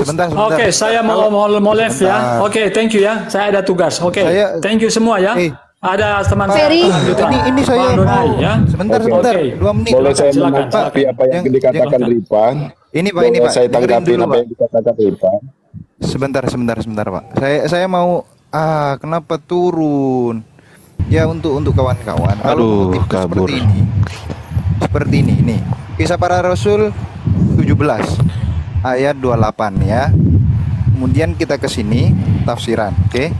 sebentar. Oke, saya mau live ya. Oke, thank you ya. Saya ada tugas. Oke, thank you semua ya. Ada teman Ferry. Ini saya mau ya. Sebentar. 2 menit. Boleh saya menanggapi apa yang dikatakan Ripan? Ini Pak, ini Pak. Saya tanggapi apa yang dikatakan Ripan. Sebentar Pak. Saya mau kenapa turun? Ya untuk kawan-kawan. Kalau kabur. Seperti ini nih. Kisah Para Rasul 17 ayat 28 ya. Kemudian kita ke sini tafsiran, oke?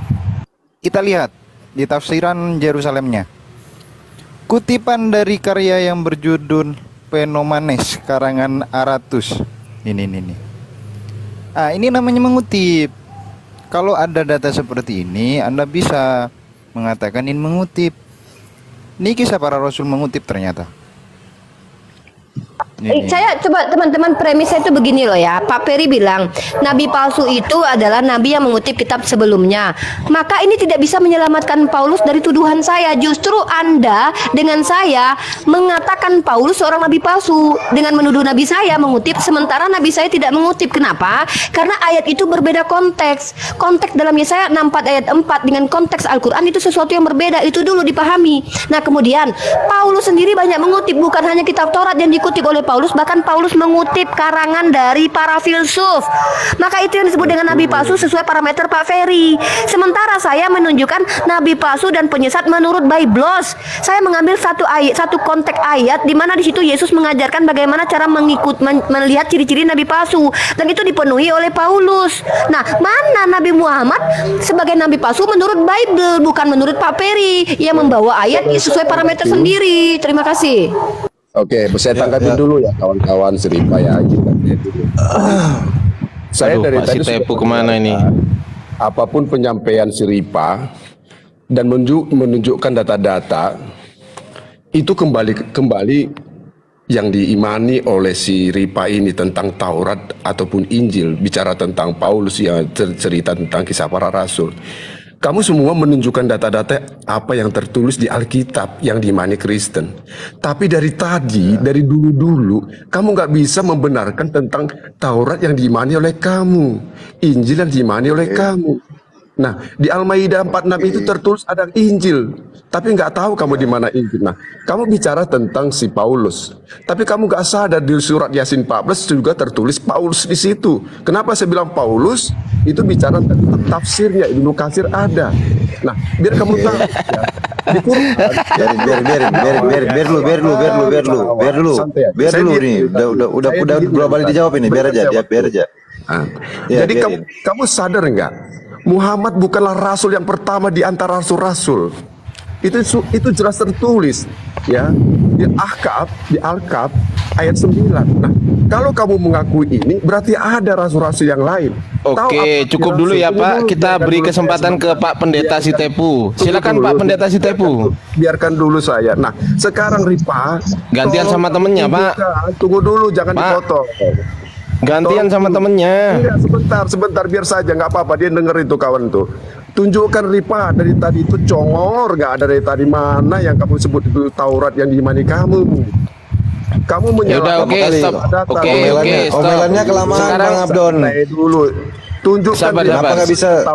Kita lihat di tafsiran Yerusalemnya. Kutipan dari karya yang berjudul Penomanes karangan Aratus. Ini. Ini namanya mengutip. Kalau ada data seperti ini, Anda bisa mengatakan ini mengutip. Ini Kisah Para Rasul mengutip ternyata. Saya coba teman-teman premisnya itu begini loh ya. Pak Peri bilang nabi palsu itu adalah nabi yang mengutip kitab sebelumnya. Maka ini tidak bisa menyelamatkan Paulus dari tuduhan saya. Justru Anda dengan saya mengatakan Paulus seorang nabi palsu dengan menuduh nabi saya mengutip sementara nabi saya tidak mengutip. Kenapa? Karena ayat itu berbeda konteks. Konteks dalam Yesaya 64 ayat 4 dengan konteks Al-Qur'an itu sesuatu yang berbeda. Itu dulu dipahami. Nah, kemudian Paulus sendiri banyak mengutip, bukan hanya kitab Taurat yang dikutip oleh Paulus, bahkan Paulus mengutip karangan dari para filsuf. Maka itu yang disebut dengan nabi palsu sesuai parameter Pak Ferry. Sementara saya menunjukkan nabi palsu dan penyesat menurut Biblos. Saya mengambil satu konteks ayat di mana di situ Yesus mengajarkan bagaimana cara melihat ciri-ciri nabi palsu dan itu dipenuhi oleh Paulus. Nah, mana Nabi Muhammad sebagai nabi palsu menurut Bible, bukan menurut Pak Ferry yang membawa ayat sesuai parameter sendiri. Terima kasih. Oke, saya tanggapin dulu ya kawan-kawan Seripa ya. Saya dari tadi Tepu kemana ini? Apapun penyampaian Seripa dan menunjukkan data-data itu kembali yang diimani oleh si Ripa ini tentang Taurat ataupun Injil, bicara tentang Paulus yang cerita tentang Kisah Para Rasul. Kamu semua menunjukkan data-data apa yang tertulis di Alkitab yang diimani Kristen. Tapi dari dulu-dulu, kamu nggak bisa membenarkan tentang Taurat yang diimani oleh kamu, Injil yang diimani oleh kamu. Nah, di Al-Maidah 46 itu tertulis ada Injil, tapi nggak tahu kamu di mana Injil. Nah, kamu bicara tentang si Paulus, tapi kamu nggak sadar di surat Yasin 14 juga tertulis Paulus di situ. Kenapa saya bilang Paulus? Itu bicara tentang tafsirnya, Ibnu Katsir ada. Nah, biar kamu tahu. Di Quran, biar dulu nih. Udah berapa kali dijawab ini, biar aja. Jadi kamu sadar nggak? Muhammad bukanlah rasul yang pertama di antara rasul-rasul. Itu jelas tertulis ya di Al-Kaf ayat 9. Nah, kalau kamu mengakui ini berarti ada rasul-rasul yang lain. Oke, cukup dulu ya Pak. Kita beri kesempatan ke Pak Pendeta Sitepu. Silakan Pak Pendeta Sitepu. Biarkan dulu saya. Nah, sekarang Ripa gantian sama temennya Pak. Tunggu dulu, jangan dipotong. Gantian sama temennya. Iya, sebentar biar saja, nggak apa-apa, dia denger itu kawan tuh. Tunjukkan Ripa dari tadi itu congor, nggak ada dari tadi mana yang kamu sebut itu Taurat yang diimani kamu. Kamu menyalahkan. Oke, stop. Omelannya kelamaan Sekarang, Bang Abdon. Dulu. Tunjukkan kenapa nggak bisa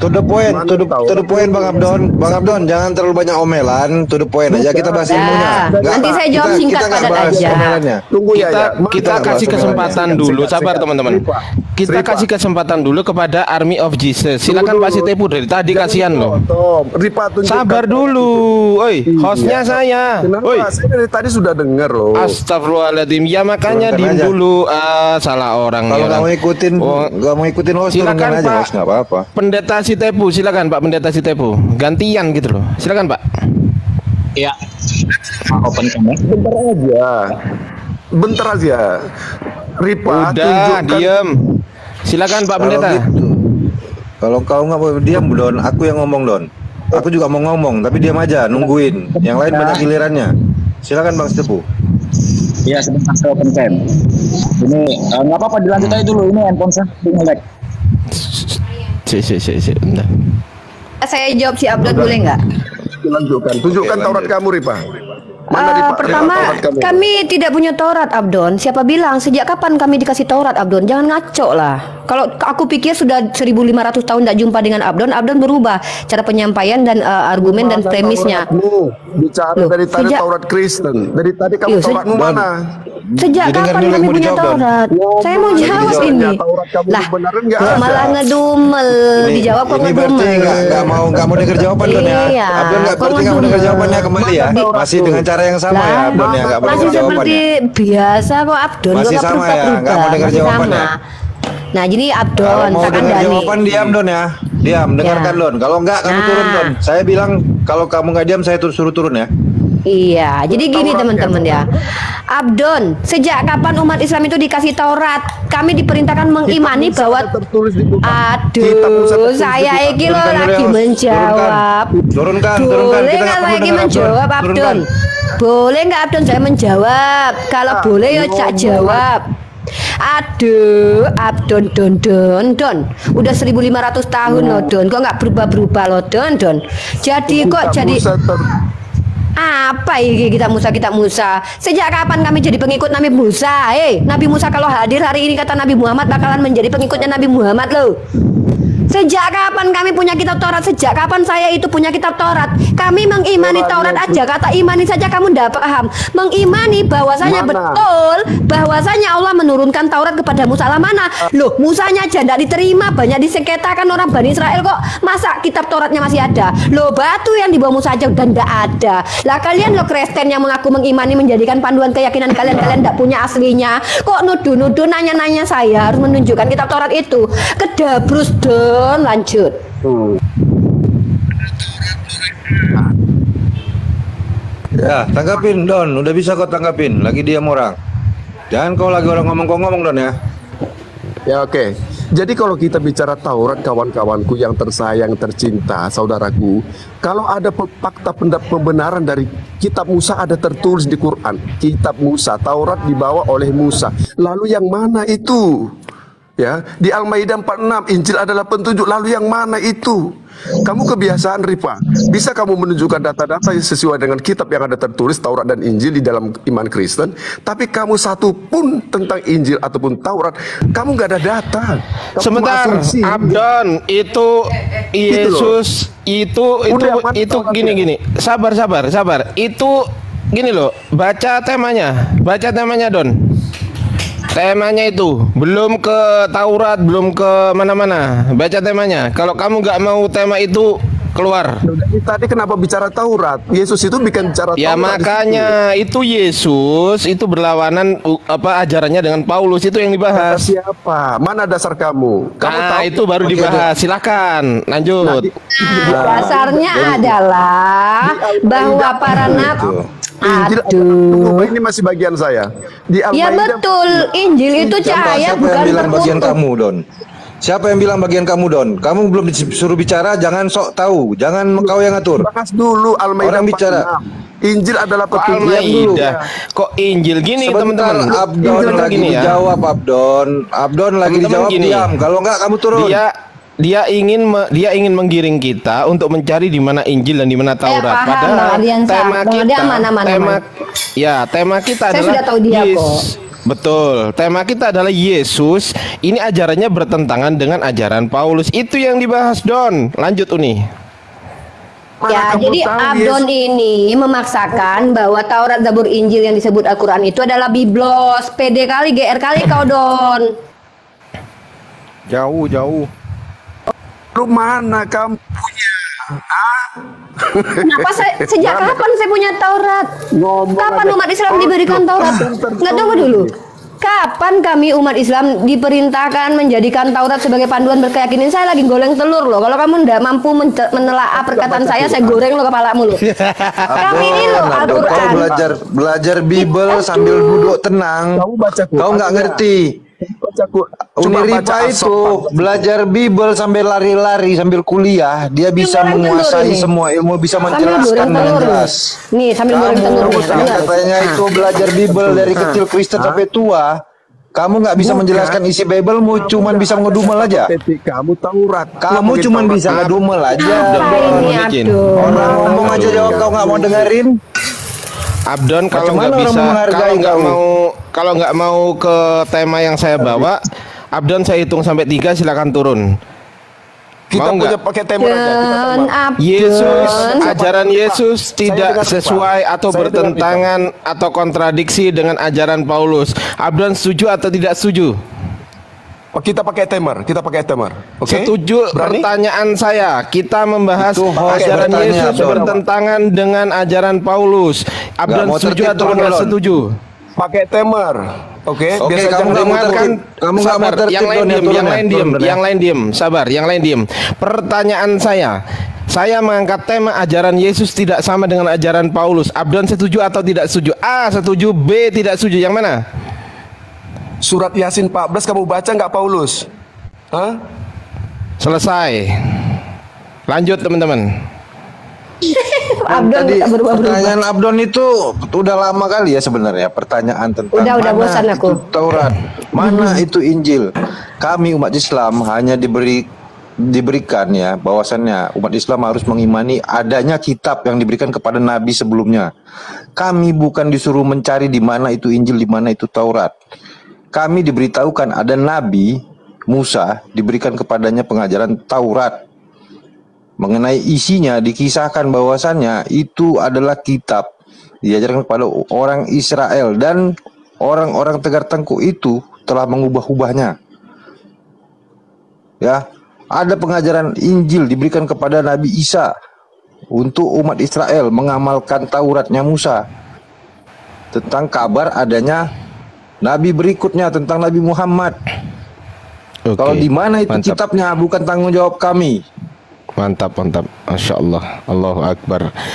to the point Bang Abdon. Bang Abdon jangan terlalu banyak omelan, to the point aja, kita bahas ilmunya. Nanti saya jawab singkat padat aja. Tunggu kita kasih kesempatan dulu, sabar teman-teman. Kita kasih kesempatan dulu kepada Army of Jesus. Silakan Pak Sitepu, dari tadi kasihan loh. Sabar dulu. Oi, hostnya saya. Oi, saya dari tadi sudah dengar loh. Astagfirullahaladzim. Ya makanya diem dulu. Salah orang. Kalau nggak mau ikutin silakan aja, Pak. Nggak apa-apa. Pendeta Sitepu, silakan Pak Pendeta Sitepu. Gantian gitu loh. Silakan Pak. Iya. Open cam ya. Bentar aja. Ripa, udah diem. Silakan Pak Pendeta. Gitu. Kalau kau nggak mau diam, Don, aku yang ngomong, Don. Aku juga mau ngomong, tapi diam aja, nungguin. Yang lain banyak gilirannya. Silakan Bang Sitepu. Iya, sebentar saya open cam. Ini nggak apa-apa, dilanjut aja dulu. Ini handphone saya nge-lag. Bentar. Saya jawab si Abdon boleh nggak? Tunjukkan Taurat kamu, Ripa. Pertama, kami tidak punya Taurat, Abdon. Siapa bilang? Sejak kapan kami dikasih Taurat, Abdon? Jangan ngaco lah. Kalau aku pikir sudah 1500 tahun tidak jumpa dengan Abdon, Abdon berubah cara penyampaian dan argumen dan premisnya. Bicara dari tadi Taurat Kristen. Dari tadi kamu Tauratmu mana? Sejak kapan kami punya Taurat? Saya mau jawab ini. Lah, malah ngedumel. Dijawab kok ngedumel. Nggak mau dengar jawaban, Don ya. Abdon nggak mau dengar jawabannya kembali ya. Masih dengan cara yang sama ya, Abdon ya. Nggak mau dengar jawabannya. Seperti biasa kok Abdon. Masih sama ya. Nggak mau dengar jawabannya. Nah, jadi Abdon, mau dengar jawaban diam, Don ya. Diam, dengarkan Don. Kalau enggak kamu turun, Don. Saya bilang kalau kamu nggak diam saya suruh turun ya. Iya, jadi gini teman-teman ya. Abdon, sejak kapan umat Islam itu dikasih Taurat? Kami diperintahkan mengimani bahwa aduh, saya iki lo lagi menjawab. Turunkan. Boleh nggak lagi menjawab, Abdon? Boleh nggak Abdon saya menjawab? Kalau boleh ya cak jawab. Aduh, Abdon, Don. Udah 1500 tahun loh, Don. Kok nggak berubah-berubah loh, Don. Jadi kok jadi apa ini kita Musa? Sejak kapan kami jadi pengikut Nabi Musa? Nabi Musa kalau hadir hari ini kata Nabi Muhammad bakalan menjadi pengikutnya Nabi Muhammad loh. Sejak kapan kami punya kitab Taurat? Sejak kapan saya itu punya kitab Taurat? Kami mengimani Taurat aja, kata imani saja kamu tidak paham. Mengimani bahwasanya betul bahwasanya Allah menurunkan Taurat kepada Musa. Lah mana? Loh, Musanya aja tidak diterima, banyak disengketakan orang Bani Israel kok. Masa kitab Tauratnya masih ada? Loh, batu yang dibawa Musa aja udah tidak ada. Lah kalian loh Kristen yang mengaku mengimani menjadikan panduan keyakinan kalian tidak punya aslinya. Kok nuduh-nuduh nanya-nanya saya harus menunjukkan kitab Taurat itu? Kedabrus Don, lanjut. Ya, tanggapin Don, udah bisa kau tanggapin. Lagi diam orang. Jangan kau lagi orang ngomong Don ya. Ya oke. Jadi kalau kita bicara Taurat, kawan-kawanku yang tersayang, tercinta, saudaraku, kalau ada fakta pembenaran dari kitab Musa ada tertulis di Quran. Kitab Musa, Taurat dibawa oleh Musa. Lalu yang mana itu? Ya, di Al-Maidah 46 Injil adalah petunjuk, lalu yang mana itu? Kamu kebiasaan Ripa, bisa kamu menunjukkan data-data yang sesuai dengan kitab yang ada tertulis Taurat dan Injil di dalam iman Kristen, tapi kamu satu pun tentang Injil ataupun Taurat kamu nggak ada data. Sebentar, Abdon, itu Yesus itu gini. Sabar. Itu gini loh, baca temanya Don. Temanya itu belum ke Taurat, belum ke mana-mana. Baca temanya. Kalau kamu nggak mau tema itu, keluar. Tadi kenapa bicara Taurat? Yesus itu bikin bicara Taurat. Ya makanya itu Yesus itu berlawanan ajarannya dengan Paulus, itu yang dibahas. Siapa? Mana dasar kamu? Kamu tahu itu baru dibahas. Silakan lanjut. Dasarnya adalah bahwa para nabi. Aduh, ini masih bagian saya. Ya betul, Injil itu cahaya bukan bilang bagian kamu, Don. Siapa yang bilang bagian kamu, Don? Kamu belum disuruh bicara, jangan sok tahu, jangan kau yang ngatur. Bahas dulu Al-Maidah. Orang bicara. Injil adalah petunjuk dulu. Kok Injil gini, teman-teman? Abdon lagi dijawab, Abdon lagi dijawab, diam. Kalau enggak kamu turun. Dia ingin menggiring kita untuk mencari di mana Injil dan di mana Taurat. Padahal tema kita saya adalah sudah tahu dia kok. Betul. Tema kita adalah Yesus. Ini ajarannya bertentangan dengan ajaran Paulus. Itu yang dibahas, Don. Lanjut Uni. Ya, jadi Abdon ini memaksakan bahwa Taurat, Zabur, Injil yang disebut Al-Quran itu adalah biblos. Pede kali, GR kali kau, Don. Jauh. Lu mana kamu punya? Kenapa sejak kapan saya punya Taurat? Kapan umat Islam diberikan Taurat? Nggak, tunggu dulu. Kapan kami umat Islam diperintahkan menjadikan Taurat sebagai panduan berkeyakinan? Saya lagi goreng telur loh. Kalau kamu tidak mampu menelaah perkataan saya goreng lo kepalamu loh. Kami ini loh Al-Quran. Kau belajar Bible sambil duduk tenang. Kau nggak ngerti. Uniripa itu belajar Bible sambil lari-lari sambil kuliah, dia bisa menguasai semua ilmu, bisa menjelaskan dengan jelas. Nih sambil goreng telur. Katanya itu belajar Bible dari kecil Kristen sampai tua. Kamu nggak bisa menjelaskan isi Bible-mu, cuman bisa ngedumel aja. Kamu Taurat. Kamu cuman bisa ngedumel aja. Orang ngomong aja jawab, kau nggak mau dengerin. Abdon, kalau nggak mau ke tema yang saya bawa, Abdon saya hitung sampai 3 silakan turun. Kita punya pakai tema aja. Yesus, ajaran Yesus tidak sesuai atau bertentangan atau kontradiksi dengan ajaran Paulus. Abdon setuju atau tidak setuju? Kita pakai temer. Okay? Setuju. Berani? Pertanyaan saya, kita membahas ajaran Yesus bertentangan dengan ajaran Paulus. Abdon setuju atau tidak setuju? Pakai temer. Oke, kamu dengarkan. Kamu sabar. Yang lain diem. Sabar. Yang lain diem. Pertanyaan saya mengangkat tema ajaran Yesus tidak sama dengan ajaran Paulus. Abdon setuju atau tidak setuju? A setuju, B tidak setuju. Yang mana? Surat Yasin 14 kamu baca nggak Paulus? Hah? Selesai. Lanjut teman-teman. Pertanyaan Abdon itu udah lama kali ya sebenarnya, pertanyaan tentang udah bosan aku. Taurat, mana itu Injil. Kami umat Islam hanya diberikan ya bahwasannya umat Islam harus mengimani adanya kitab yang diberikan kepada nabi sebelumnya. Kami bukan disuruh mencari di mana itu Injil, di mana itu Taurat. Kami diberitahukan ada Nabi Musa diberikan kepadanya pengajaran Taurat. Mengenai isinya dikisahkan bahwasannya itu adalah kitab diajarkan kepada orang Israel dan orang-orang Tegar Tengku itu telah mengubah-ubahnya. Ya, ada pengajaran Injil diberikan kepada Nabi Isa untuk umat Israel mengamalkan Tauratnya Musa. Tentang kabar adanya Nabi berikutnya tentang Nabi Muhammad. Kalau di mana itu kitabnya bukan tanggung jawab kami. Mantap. Masya Allah. Allahu Akbar.